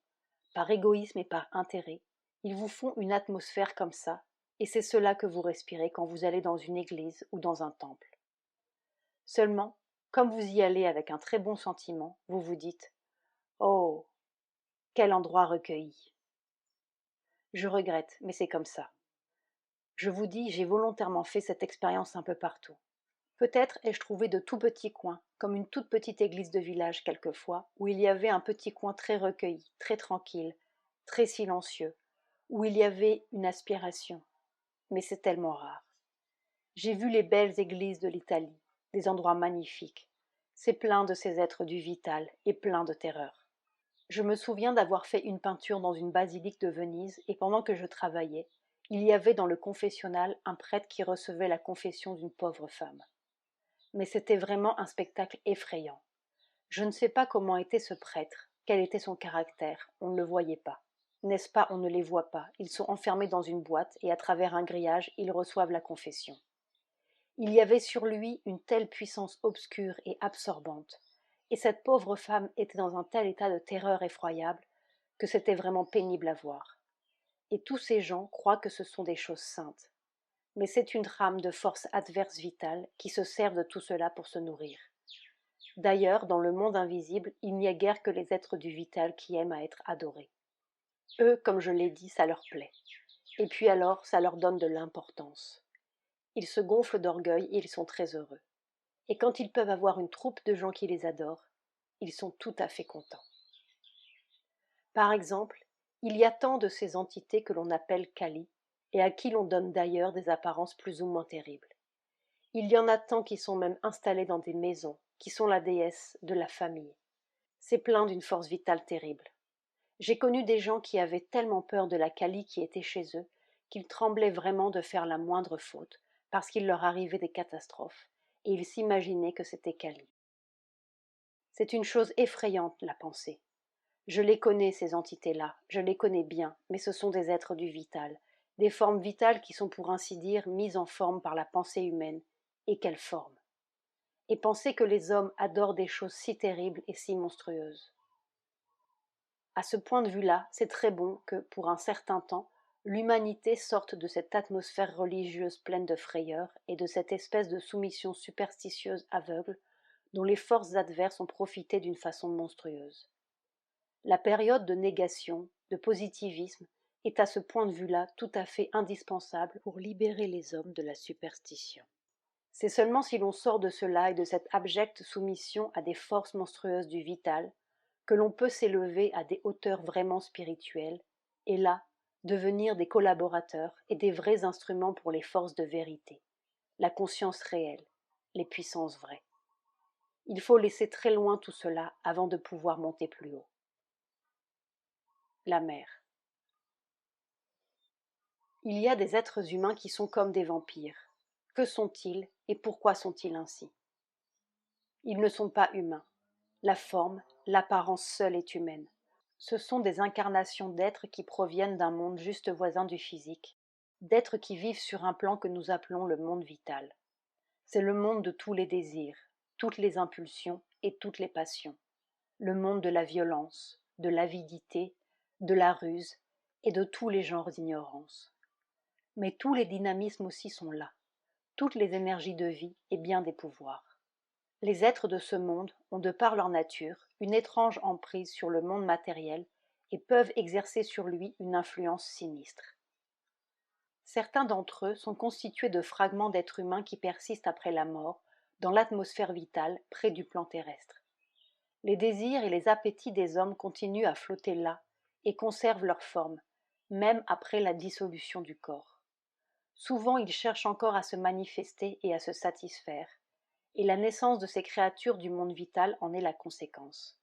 par égoïsme et par intérêt, ils vous font une atmosphère comme ça, et c'est cela que vous respirez quand vous allez dans une église ou dans un temple. Seulement, comme vous y allez avec un très bon sentiment, vous vous dites « Oh, quel endroit recueilli !» Je regrette, mais c'est comme ça. Je vous dis, j'ai volontairement fait cette expérience un peu partout. Peut-être ai-je trouvé de tout petits coins, comme une toute petite église de village quelquefois, où il y avait un petit coin très recueilli, très tranquille, très silencieux, où il y avait une aspiration. Mais c'est tellement rare. J'ai vu les belles églises de l'Italie, des endroits magnifiques. C'est plein de ces êtres du vital et plein de terreur. Je me souviens d'avoir fait une peinture dans une basilique de Venise et pendant que je travaillais, il y avait dans le confessionnal un prêtre qui recevait la confession d'une pauvre femme. Mais c'était vraiment un spectacle effrayant. Je ne sais pas comment était ce prêtre, quel était son caractère, on ne le voyait pas. N'est-ce pas, on ne les voit pas, ils sont enfermés dans une boîte et à travers un grillage, ils reçoivent la confession. Il y avait sur lui une telle puissance obscure et absorbante, et cette pauvre femme était dans un tel état de terreur effroyable que c'était vraiment pénible à voir. Et tous ces gens croient que ce sont des choses saintes. Mais c'est une trame de forces adverses vitales qui se servent de tout cela pour se nourrir. D'ailleurs, dans le monde invisible, il n'y a guère que les êtres du vital qui aiment à être adorés. Eux, comme je l'ai dit, ça leur plaît. Et puis alors, ça leur donne de l'importance. Ils se gonflent d'orgueil et ils sont très heureux. Et quand ils peuvent avoir une troupe de gens qui les adorent, ils sont tout à fait contents. Par exemple, il y a tant de ces entités que l'on appelle Kali, et à qui l'on donne d'ailleurs des apparences plus ou moins terribles. Il y en a tant qui sont même installés dans des maisons, qui sont la déesse de la famille. C'est plein d'une force vitale terrible. J'ai connu des gens qui avaient tellement peur de la Kali qui était chez eux, qu'ils tremblaient vraiment de faire la moindre faute, parce qu'il leur arrivait des catastrophes, et ils s'imaginaient que c'était Kali. C'est une chose effrayante, la pensée. Je les connais, ces entités-là, je les connais bien, mais ce sont des êtres du vital, des formes vitales qui sont pour ainsi dire mises en forme par la pensée humaine. Et quelle forme! Et penser que les hommes adorent des choses si terribles et si monstrueuses. À ce point de vue-là, c'est très bon que, pour un certain temps, l'humanité sorte de cette atmosphère religieuse pleine de frayeur et de cette espèce de soumission superstitieuse aveugle dont les forces adverses ont profité d'une façon monstrueuse. La période de négation, de positivisme, est à ce point de vue-là tout à fait indispensable pour libérer les hommes de la superstition. C'est seulement si l'on sort de cela et de cette abjecte soumission à des forces monstrueuses du vital que l'on peut s'élever à des hauteurs vraiment spirituelles, et là, devenir des collaborateurs et des vrais instruments pour les forces de vérité, la conscience réelle, les puissances vraies. Il faut laisser très loin tout cela avant de pouvoir monter plus haut. La mer. Il y a des êtres humains qui sont comme des vampires. Que sont-ils et pourquoi sont-ils ainsi? Ils ne sont pas humains. La forme, l'apparence seule est humaine. Ce sont des incarnations d'êtres qui proviennent d'un monde juste voisin du physique, d'êtres qui vivent sur un plan que nous appelons le monde vital. C'est le monde de tous les désirs, toutes les impulsions et toutes les passions, le monde de la violence, de l'avidité, de la ruse et de tous les genres d'ignorance. Mais tous les dynamismes aussi sont là, toutes les énergies de vie et bien des pouvoirs. Les êtres de ce monde ont de par leur nature une étrange emprise sur le monde matériel et peuvent exercer sur lui une influence sinistre. Certains d'entre eux sont constitués de fragments d'êtres humains qui persistent après la mort dans l'atmosphère vitale près du plan terrestre. Les désirs et les appétits des hommes continuent à flotter là et conservent leur forme, même après la dissolution du corps. Souvent ils cherchent encore à se manifester et à se satisfaire, et la naissance de ces créatures du monde vital en est la conséquence.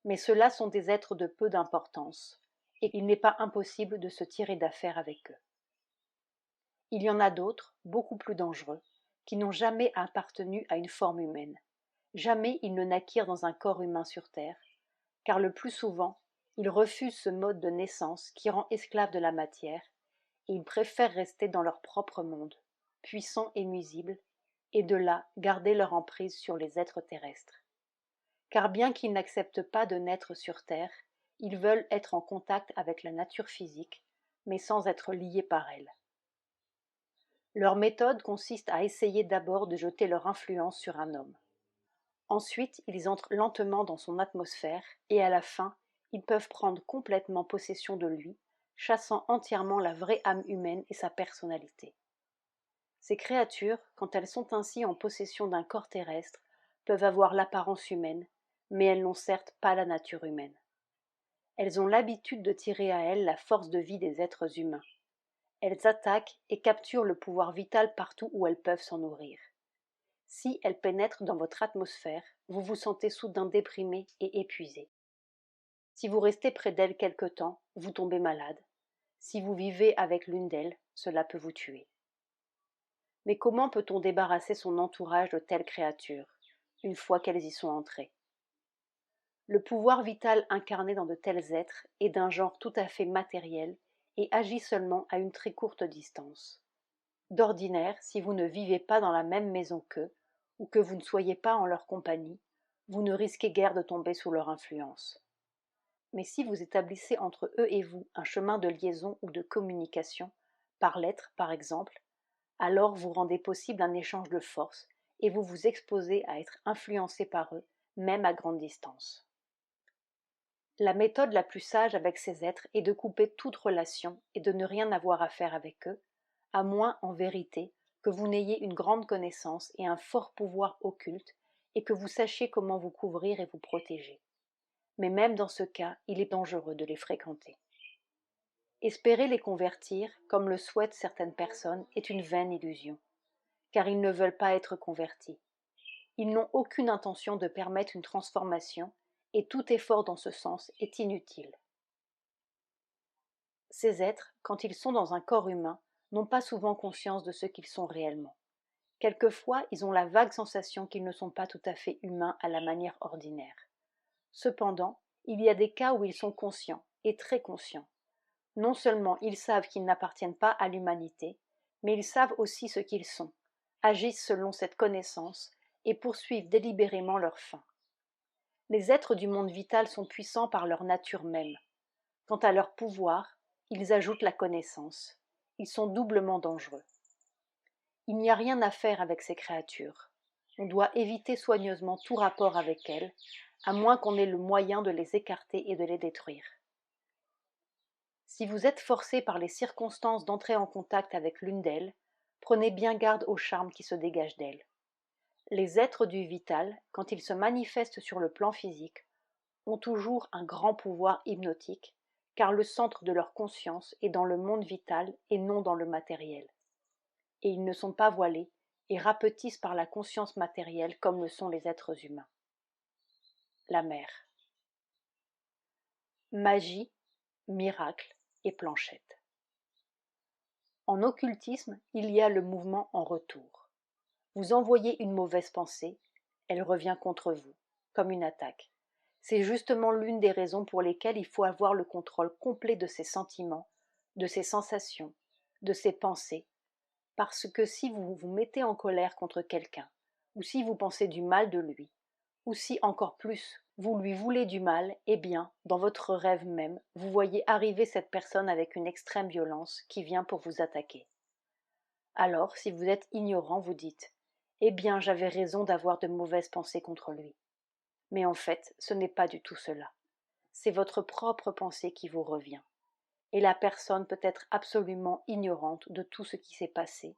Mais ceux-là sont des êtres de peu d'importance, et il n'est pas impossible de se tirer d'affaire avec eux. Il y en a d'autres, beaucoup plus dangereux, qui n'ont jamais appartenu à une forme humaine. Jamais ils ne naquirent dans un corps humain sur terre, car le plus souvent, ils refusent ce mode de naissance qui rend esclaves de la matière, et ils préfèrent rester dans leur propre monde, puissant et nuisible, et de là garder leur emprise sur les êtres terrestres. Car bien qu'ils n'acceptent pas de naître sur terre, ils veulent être en contact avec la nature physique, mais sans être liés par elle. Leur méthode consiste à essayer d'abord de jeter leur influence sur un homme. Ensuite, ils entrent lentement dans son atmosphère et à la fin, ils peuvent prendre complètement possession de lui, chassant entièrement la vraie âme humaine et sa personnalité. Ces créatures, quand elles sont ainsi en possession d'un corps terrestre, peuvent avoir l'apparence humaine, mais elles n'ont certes pas la nature humaine. Elles ont l'habitude de tirer à elles la force de vie des êtres humains. Elles attaquent et capturent le pouvoir vital partout où elles peuvent s'en nourrir. Si elles pénètrent dans votre atmosphère, vous vous sentez soudain déprimé et épuisé. Si vous restez près d'elles quelque temps, vous tombez malade. Si vous vivez avec l'une d'elles, cela peut vous tuer. Mais comment peut-on débarrasser son entourage de telles créatures, une fois qu'elles y sont entrées? Le pouvoir vital incarné dans de tels êtres est d'un genre tout à fait matériel et agit seulement à une très courte distance. D'ordinaire, si vous ne vivez pas dans la même maison qu'eux, ou que vous ne soyez pas en leur compagnie, vous ne risquez guère de tomber sous leur influence. Mais si vous établissez entre eux et vous un chemin de liaison ou de communication, par lettres par exemple, alors vous rendez possible un échange de forces et vous vous exposez à être influencé par eux, même à grande distance. La méthode la plus sage avec ces êtres est de couper toute relation et de ne rien avoir à faire avec eux, à moins, en vérité, que vous n'ayez une grande connaissance et un fort pouvoir occulte, et que vous sachiez comment vous couvrir et vous protéger. Mais même dans ce cas, il est dangereux de les fréquenter. Espérer les convertir, comme le souhaitent certaines personnes, est une vaine illusion, car ils ne veulent pas être convertis. Ils n'ont aucune intention de permettre une transformation, et tout effort dans ce sens est inutile. Ces êtres, quand ils sont dans un corps humain, n'ont pas souvent conscience de ce qu'ils sont réellement. Quelquefois, ils ont la vague sensation qu'ils ne sont pas tout à fait humains à la manière ordinaire. Cependant, il y a des cas où ils sont conscients, et très conscients. Non seulement ils savent qu'ils n'appartiennent pas à l'humanité, mais ils savent aussi ce qu'ils sont, agissent selon cette connaissance et poursuivent délibérément leur fin. Les êtres du monde vital sont puissants par leur nature même. Quant à leur pouvoir, ils ajoutent la connaissance. Ils sont doublement dangereux. Il n'y a rien à faire avec ces créatures. On doit éviter soigneusement tout rapport avec elles, à moins qu'on ait le moyen de les écarter et de les détruire. Si vous êtes forcé par les circonstances d'entrer en contact avec l'une d'elles, prenez bien garde au charme qui se dégage d'elles. Les êtres du vital, quand ils se manifestent sur le plan physique, ont toujours un grand pouvoir hypnotique, car le centre de leur conscience est dans le monde vital et non dans le matériel. Et ils ne sont pas voilés et rapetissent par la conscience matérielle comme le sont les êtres humains. La mer. Magie, miracle et planchette. En occultisme, il y a le mouvement en retour. Vous envoyez une mauvaise pensée, elle revient contre vous, comme une attaque. C'est justement l'une des raisons pour lesquelles il faut avoir le contrôle complet de ses sentiments, de ses sensations, de ses pensées, parce que si vous vous mettez en colère contre quelqu'un, ou si vous pensez du mal de lui, ou si encore plus vous lui voulez du mal, eh bien, dans votre rêve même, vous voyez arriver cette personne avec une extrême violence qui vient pour vous attaquer. Alors, si vous êtes ignorant, vous dites eh bien, j'avais raison d'avoir de mauvaises pensées contre lui. Mais en fait, ce n'est pas du tout cela. C'est votre propre pensée qui vous revient. Et la personne peut être absolument ignorante de tout ce qui s'est passé,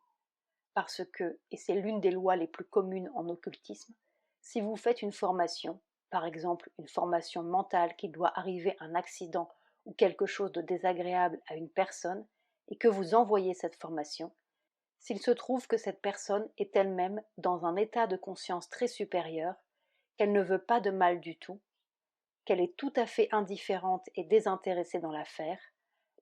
parce que, et c'est l'une des lois les plus communes en occultisme, si vous faites une formation, par exemple une formation mentale qui doit arriver un accident ou quelque chose de désagréable à une personne, et que vous envoyez cette formation, s'il se trouve que cette personne est elle-même dans un état de conscience très supérieur, qu'elle ne veut pas de mal du tout, qu'elle est tout à fait indifférente et désintéressée dans l'affaire,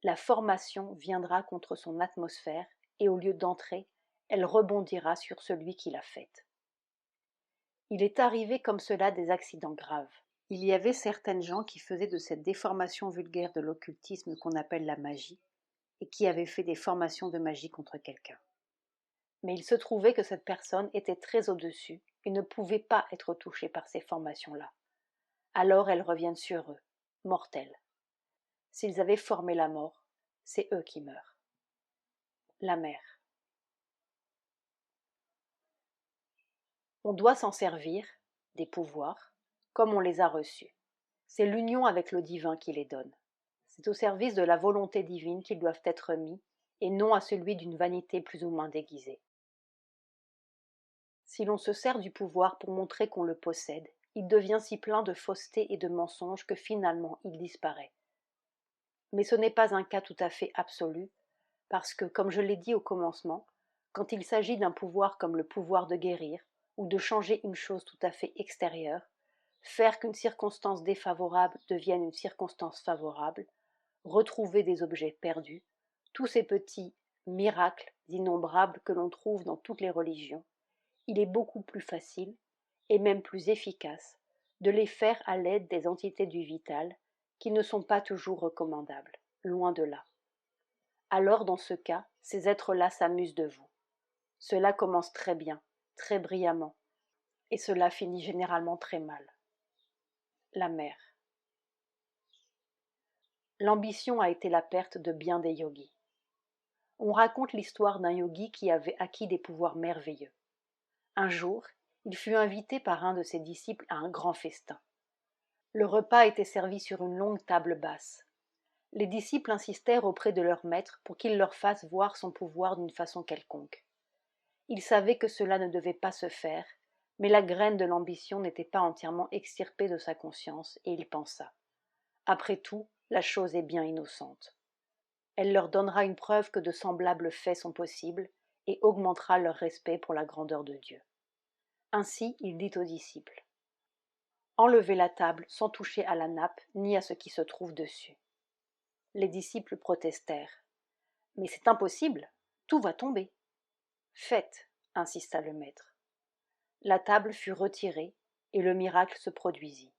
la formation viendra contre son atmosphère et au lieu d'entrer, elle rebondira sur celui qui l'a faite. Il est arrivé comme cela des accidents graves. Il y avait certaines gens qui faisaient de cette déformation vulgaire de l'occultisme qu'on appelle la magie, et qui avaient fait des formations de magie contre quelqu'un. Mais il se trouvait que cette personne était très au-dessus et ne pouvait pas être touchée par ces formations-là. Alors elles reviennent sur eux, mortelles. S'ils avaient formé la mort, c'est eux qui meurent. La mère. On doit s'en servir, des pouvoirs, comme on les a reçus. C'est l'union avec le divin qui les donne. C'est au service de la volonté divine qu'ils doivent être mis, et non à celui d'une vanité plus ou moins déguisée. Si l'on se sert du pouvoir pour montrer qu'on le possède, il devient si plein de fausseté et de mensonges que finalement il disparaît. Mais ce n'est pas un cas tout à fait absolu, parce que, comme je l'ai dit au commencement, quand il s'agit d'un pouvoir comme le pouvoir de guérir, ou de changer une chose tout à fait extérieure, faire qu'une circonstance défavorable devienne une circonstance favorable, retrouver des objets perdus, tous ces petits miracles innombrables que l'on trouve dans toutes les religions, il est beaucoup plus facile, et même plus efficace, de les faire à l'aide des entités du vital, qui ne sont pas toujours recommandables, loin de là. Alors, dans ce cas, ces êtres-là s'amusent de vous. Cela commence très bien, très brillamment, et cela finit généralement très mal. La mère. L'ambition a été la perte de bien des yogis. On raconte l'histoire d'un yogi qui avait acquis des pouvoirs merveilleux. Un jour, il fut invité par un de ses disciples à un grand festin. Le repas était servi sur une longue table basse. Les disciples insistèrent auprès de leur maître pour qu'il leur fasse voir son pouvoir d'une façon quelconque. Il savait que cela ne devait pas se faire, mais la graine de l'ambition n'était pas entièrement extirpée de sa conscience, et il pensa après tout, la chose est bien innocente. Elle leur donnera une preuve que de semblables faits sont possibles, et augmentera leur respect pour la grandeur de Dieu. Ainsi, il dit aux disciples enlevez la table sans toucher à la nappe ni à ce qui se trouve dessus. Les disciples protestèrent. Mais c'est impossible, tout va tomber. Faites, insista le maître. La table fut retirée, et le miracle se produisit.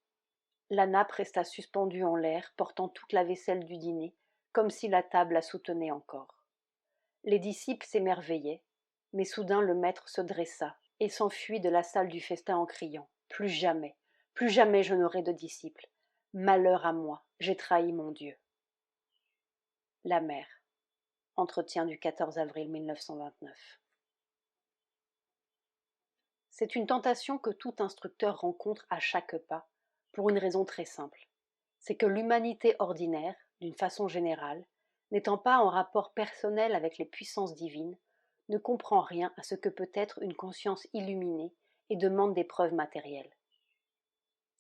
La nappe resta suspendue en l'air, portant toute la vaisselle du dîner, comme si la table la soutenait encore. Les disciples s'émerveillaient, mais soudain le maître se dressa et s'enfuit de la salle du festin en criant « plus jamais je n'aurai de disciples. Malheur à moi, j'ai trahi mon Dieu. » La mère. Entretien du 14 avril 1929. C'est une tentation que tout instructeur rencontre à chaque pas, pour une raison très simple. C'est que l'humanité ordinaire, d'une façon générale, n'étant pas en rapport personnel avec les puissances divines, ne comprend rien à ce que peut être une conscience illuminée et demande des preuves matérielles.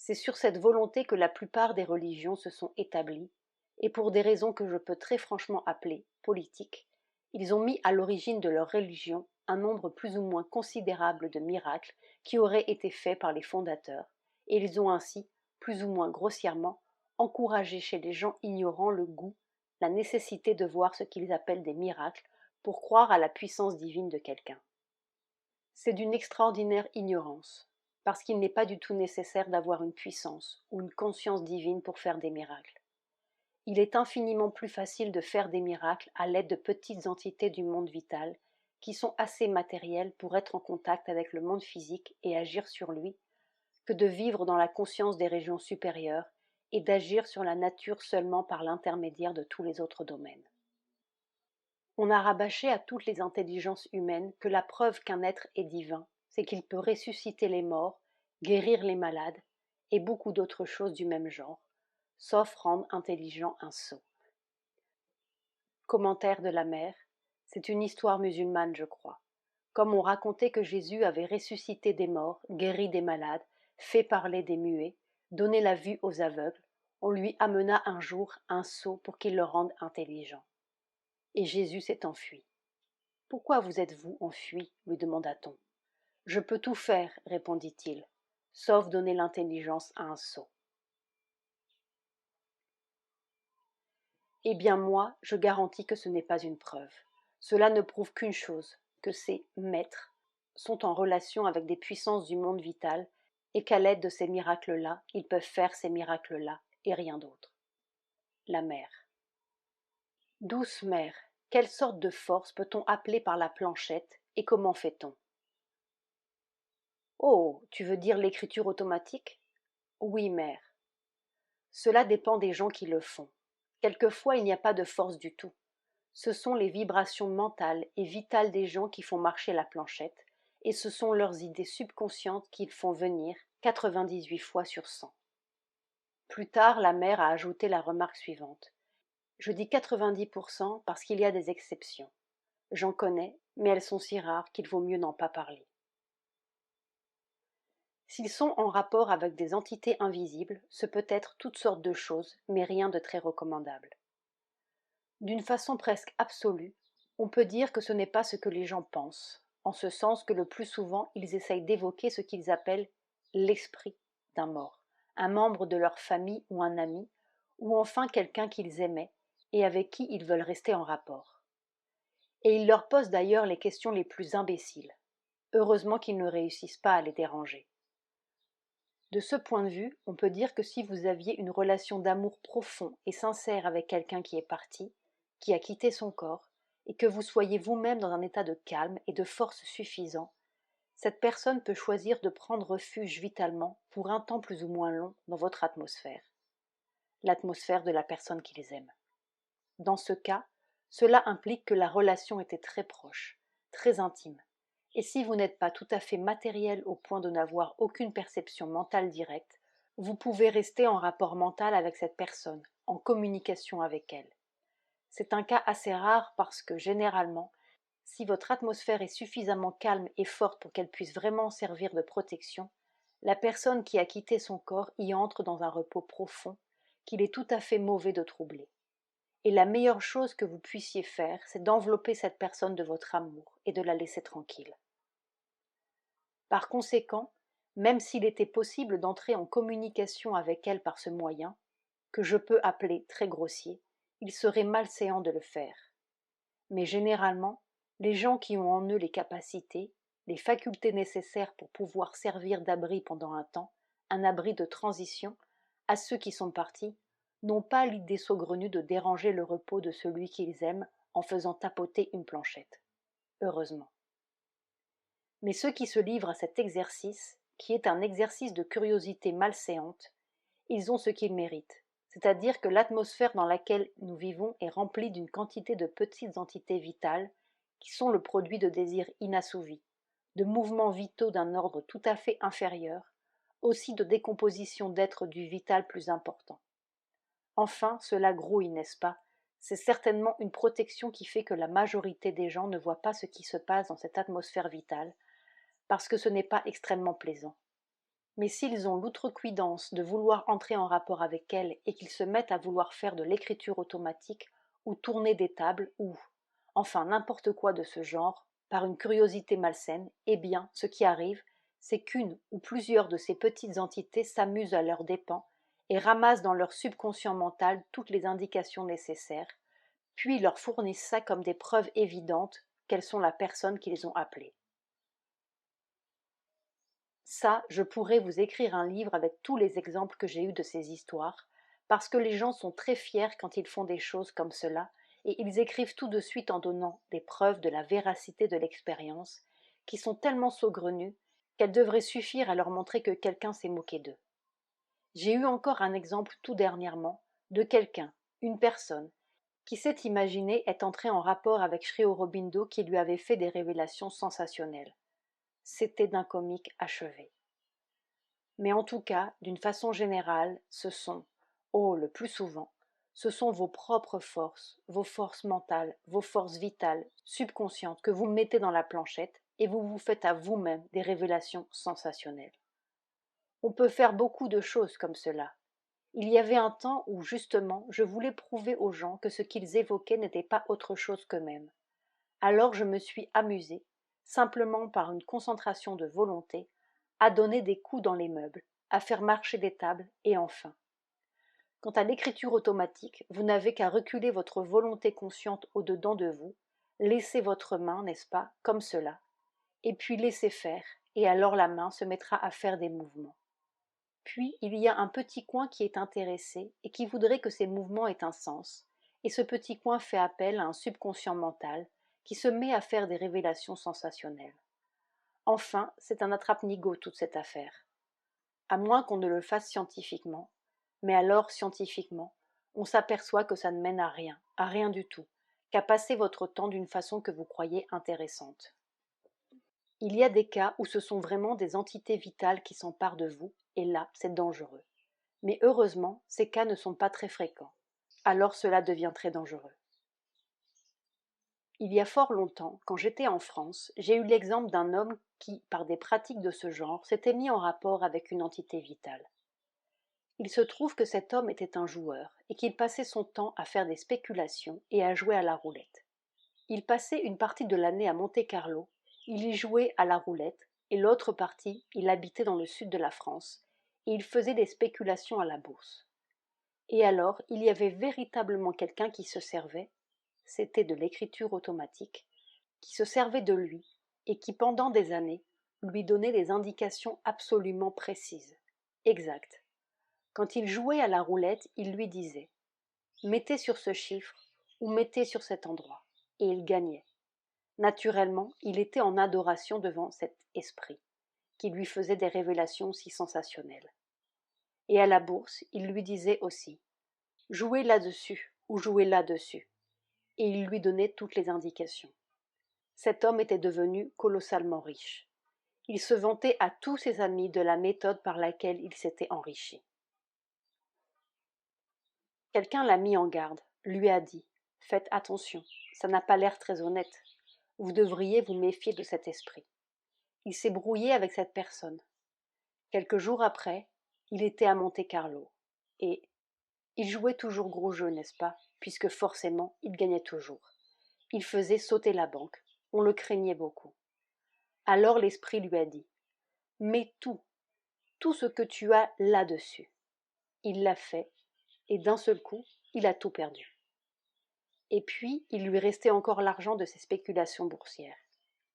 C'est sur cette volonté que la plupart des religions se sont établies, et pour des raisons que je peux très franchement appeler politiques, ils ont mis à l'origine de leur religion un nombre plus ou moins considérable de miracles qui auraient été faits par les fondateurs, et ils ont ainsi, plus ou moins grossièrement, encouragé chez les gens ignorants le goût, la nécessité de voir ce qu'ils appellent des miracles pour croire à la puissance divine de quelqu'un. C'est d'une extraordinaire ignorance. parce qu'il n'est pas du tout nécessaire d'avoir une puissance ou une conscience divine pour faire des miracles. Il est infiniment plus facile de faire des miracles à l'aide de petites entités du monde vital qui sont assez matérielles pour être en contact avec le monde physique et agir sur lui, que de vivre dans la conscience des régions supérieures et d'agir sur la nature seulement par l'intermédiaire de tous les autres domaines. On a rabâché à toutes les intelligences humaines que la preuve qu'un être est divin, c'est qu'il peut ressusciter les morts, guérir les malades, et beaucoup d'autres choses du même genre, sauf rendre intelligent un sot. Commentaire de la mère, c'est une histoire musulmane, je crois. Comme on racontait que Jésus avait ressuscité des morts, guéri des malades, fait parler des muets, donné la vue aux aveugles, on lui amena un jour un sot pour qu'il le rende intelligent. Et Jésus s'est enfui. Pourquoi vous êtes-vous enfui lui demanda-t-on. Je peux tout faire, répondit-il, sauf donner l'intelligence à un sot. Eh bien moi, je garantis que ce n'est pas une preuve. Cela ne prouve qu'une chose, que ces maîtres sont en relation avec des puissances du monde vital et qu'à l'aide de ces miracles-là, ils peuvent faire ces miracles-là et rien d'autre. La mère. Douce mère, quelle sorte de force peut-on appeler par la planchette et comment fait-on? Oh, tu veux dire l'écriture automatique? Oui, mère. Cela dépend des gens qui le font. Quelquefois, il n'y a pas de force du tout. Ce sont les vibrations mentales et vitales des gens qui font marcher la planchette, et ce sont leurs idées subconscientes qui le font venir 98 fois sur 100. Plus tard, la mère a ajouté la remarque suivante. Je dis 90% parce qu'il y a des exceptions. J'en connais, mais elles sont si rares qu'il vaut mieux n'en pas parler. S'ils sont en rapport avec des entités invisibles, ce peut être toutes sortes de choses, mais rien de très recommandable. D'une façon presque absolue, on peut dire que ce n'est pas ce que les gens pensent, en ce sens que le plus souvent ils essayent d'évoquer ce qu'ils appellent l'esprit d'un mort, un membre de leur famille ou un ami, ou enfin quelqu'un qu'ils aimaient et avec qui ils veulent rester en rapport. Et ils leur posent d'ailleurs les questions les plus imbéciles. Heureusement qu'ils ne réussissent pas à les déranger. De ce point de vue, on peut dire que si vous aviez une relation d'amour profond et sincère avec quelqu'un qui est parti, qui a quitté son corps, et que vous soyez vous-même dans un état de calme et de force suffisant, cette personne peut choisir de prendre refuge vitalement pour un temps plus ou moins long dans votre atmosphère, l'atmosphère de la personne qui les aime. Dans ce cas, cela implique que la relation était très proche, très intime, et si vous n'êtes pas tout à fait matériel au point de n'avoir aucune perception mentale directe, vous pouvez rester en rapport mental avec cette personne, en communication avec elle. C'est un cas assez rare parce que, généralement, si votre atmosphère est suffisamment calme et forte pour qu'elle puisse vraiment servir de protection, la personne qui a quitté son corps y entre dans un repos profond qu'il est tout à fait mauvais de troubler. Et la meilleure chose que vous puissiez faire, c'est d'envelopper cette personne de votre amour et de la laisser tranquille. Par conséquent, même s'il était possible d'entrer en communication avec elle par ce moyen, que je peux appeler très grossier, il serait malséant de le faire. Mais généralement, les gens qui ont en eux les capacités, les facultés nécessaires pour pouvoir servir d'abri pendant un temps, un abri de transition, à ceux qui sont partis, n'ont pas l'idée saugrenue de déranger le repos de celui qu'ils aiment en faisant tapoter une planchette. Heureusement. Mais ceux qui se livrent à cet exercice, qui est un exercice de curiosité malséante, ils ont ce qu'ils méritent, c'est-à-dire que l'atmosphère dans laquelle nous vivons est remplie d'une quantité de petites entités vitales qui sont le produit de désirs inassouvis, de mouvements vitaux d'un ordre tout à fait inférieur, aussi de décomposition d'êtres du vital plus important. Enfin, cela grouille, n'est-ce pas? C'est certainement une protection qui fait que la majorité des gens ne voient pas ce qui se passe dans cette atmosphère vitale, parce que ce n'est pas extrêmement plaisant. Mais s'ils ont l'outrecuidance de vouloir entrer en rapport avec elle et qu'ils se mettent à vouloir faire de l'écriture automatique ou tourner des tables ou, enfin n'importe quoi de ce genre, par une curiosité malsaine, eh bien, ce qui arrive, c'est qu'une ou plusieurs de ces petites entités s'amusent à leurs dépens et ramassent dans leur subconscient mental toutes les indications nécessaires, puis leur fournissent ça comme des preuves évidentes qu'elles sont la personne qu'ils ont appelée. Ça, je pourrais vous écrire un livre avec tous les exemples que j'ai eus de ces histoires, parce que les gens sont très fiers quand ils font des choses comme cela, et ils écrivent tout de suite en donnant des preuves de la véracité de l'expérience, qui sont tellement saugrenues qu'elles devraient suffire à leur montrer que quelqu'un s'est moqué d'eux. J'ai eu encore un exemple tout dernièrement de quelqu'un, une personne, qui s'est imaginé être entré en rapport avec Sri Aurobindo qui lui avait fait des révélations sensationnelles. C'était d'un comique achevé. Mais en tout cas, d'une façon générale, le plus souvent, ce sont vos propres forces, vos forces mentales, vos forces vitales, subconscientes, que vous mettez dans la planchette et vous vous faites à vous-même des révélations sensationnelles. On peut faire beaucoup de choses comme cela. Il y avait un temps où, justement, je voulais prouver aux gens que ce qu'ils évoquaient n'était pas autre chose qu'eux-mêmes. Alors je me suis amusée, simplement par une concentration de volonté, à donner des coups dans les meubles, à faire marcher des tables, et enfin. Quant à l'écriture automatique, vous n'avez qu'à reculer votre volonté consciente au-dedans de vous, laisser votre main, n'est-ce pas, comme cela, et puis laisser faire, et alors la main se mettra à faire des mouvements. Puis il y a un petit coin qui est intéressé et qui voudrait que ces mouvements aient un sens, et ce petit coin fait appel à un subconscient mental qui se met à faire des révélations sensationnelles. Enfin, c'est un attrape-nigo toute cette affaire. À moins qu'on ne le fasse scientifiquement, mais alors scientifiquement, on s'aperçoit que ça ne mène à rien du tout, qu'à passer votre temps d'une façon que vous croyez intéressante. Il y a des cas où ce sont vraiment des entités vitales qui s'emparent de vous, et là, c'est dangereux. Mais heureusement, ces cas ne sont pas très fréquents. Alors cela devient très dangereux. Il y a fort longtemps, quand j'étais en France, j'ai eu l'exemple d'un homme qui, par des pratiques de ce genre, s'était mis en rapport avec une entité vitale. Il se trouve que cet homme était un joueur et qu'il passait son temps à faire des spéculations et à jouer à la roulette. Il passait une partie de l'année à Monte-Carlo, il y jouait à la roulette, et l'autre partie, il habitait dans le sud de la France, et il faisait des spéculations à la bourse. Et alors, il y avait véritablement quelqu'un qui se servait, c'était de l'écriture automatique, qui se servait de lui, et qui pendant des années lui donnait des indications absolument précises, exactes. Quand il jouait à la roulette, il lui disait mettez sur ce chiffre ou mettez sur cet endroit, et il gagnait. Naturellement, il était en adoration devant cet esprit, qui lui faisait des révélations si sensationnelles. Et à la bourse, il lui disait aussi jouez là-dessus ou jouez là-dessus, et il lui donnait toutes les indications. Cet homme était devenu colossalement riche. Il se vantait à tous ses amis de la méthode par laquelle il s'était enrichi. Quelqu'un l'a mis en garde, lui a dit faites attention, ça n'a pas l'air très honnête. Vous devriez vous méfier de cet esprit. Il s'est brouillé avec cette personne. Quelques jours après, il était à Monte-Carlo. Et il jouait toujours gros jeu, n'est-ce pas, puisque forcément, il gagnait toujours. Il faisait sauter la banque. On le craignait beaucoup. Alors l'esprit lui a dit mets tout ce que tu as là-dessus. Il l'a fait, et d'un seul coup, il a tout perdu. Et puis, il lui restait encore l'argent de ses spéculations boursières.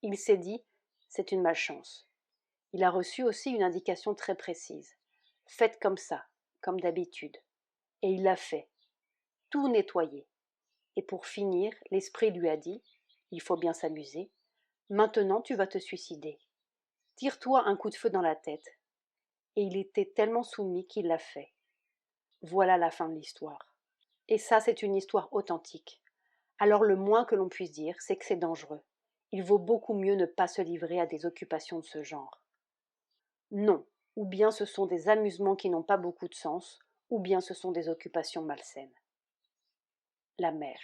Il s'est dit c'est une malchance. Il a reçu aussi une indication très précise. Faites comme ça, comme d'habitude. Et il l'a fait. Tout nettoyer. Et pour finir, l'esprit lui a dit il faut bien s'amuser. Maintenant, tu vas te suicider. Tire-toi un coup de feu dans la tête. Et il était tellement soumis qu'il l'a fait. Voilà la fin de l'histoire. Et ça, c'est une histoire authentique. Alors le moins que l'on puisse dire, c'est que c'est dangereux. Il vaut beaucoup mieux ne pas se livrer à des occupations de ce genre. Non, ou bien ce sont des amusements qui n'ont pas beaucoup de sens, ou bien ce sont des occupations malsaines. La mer.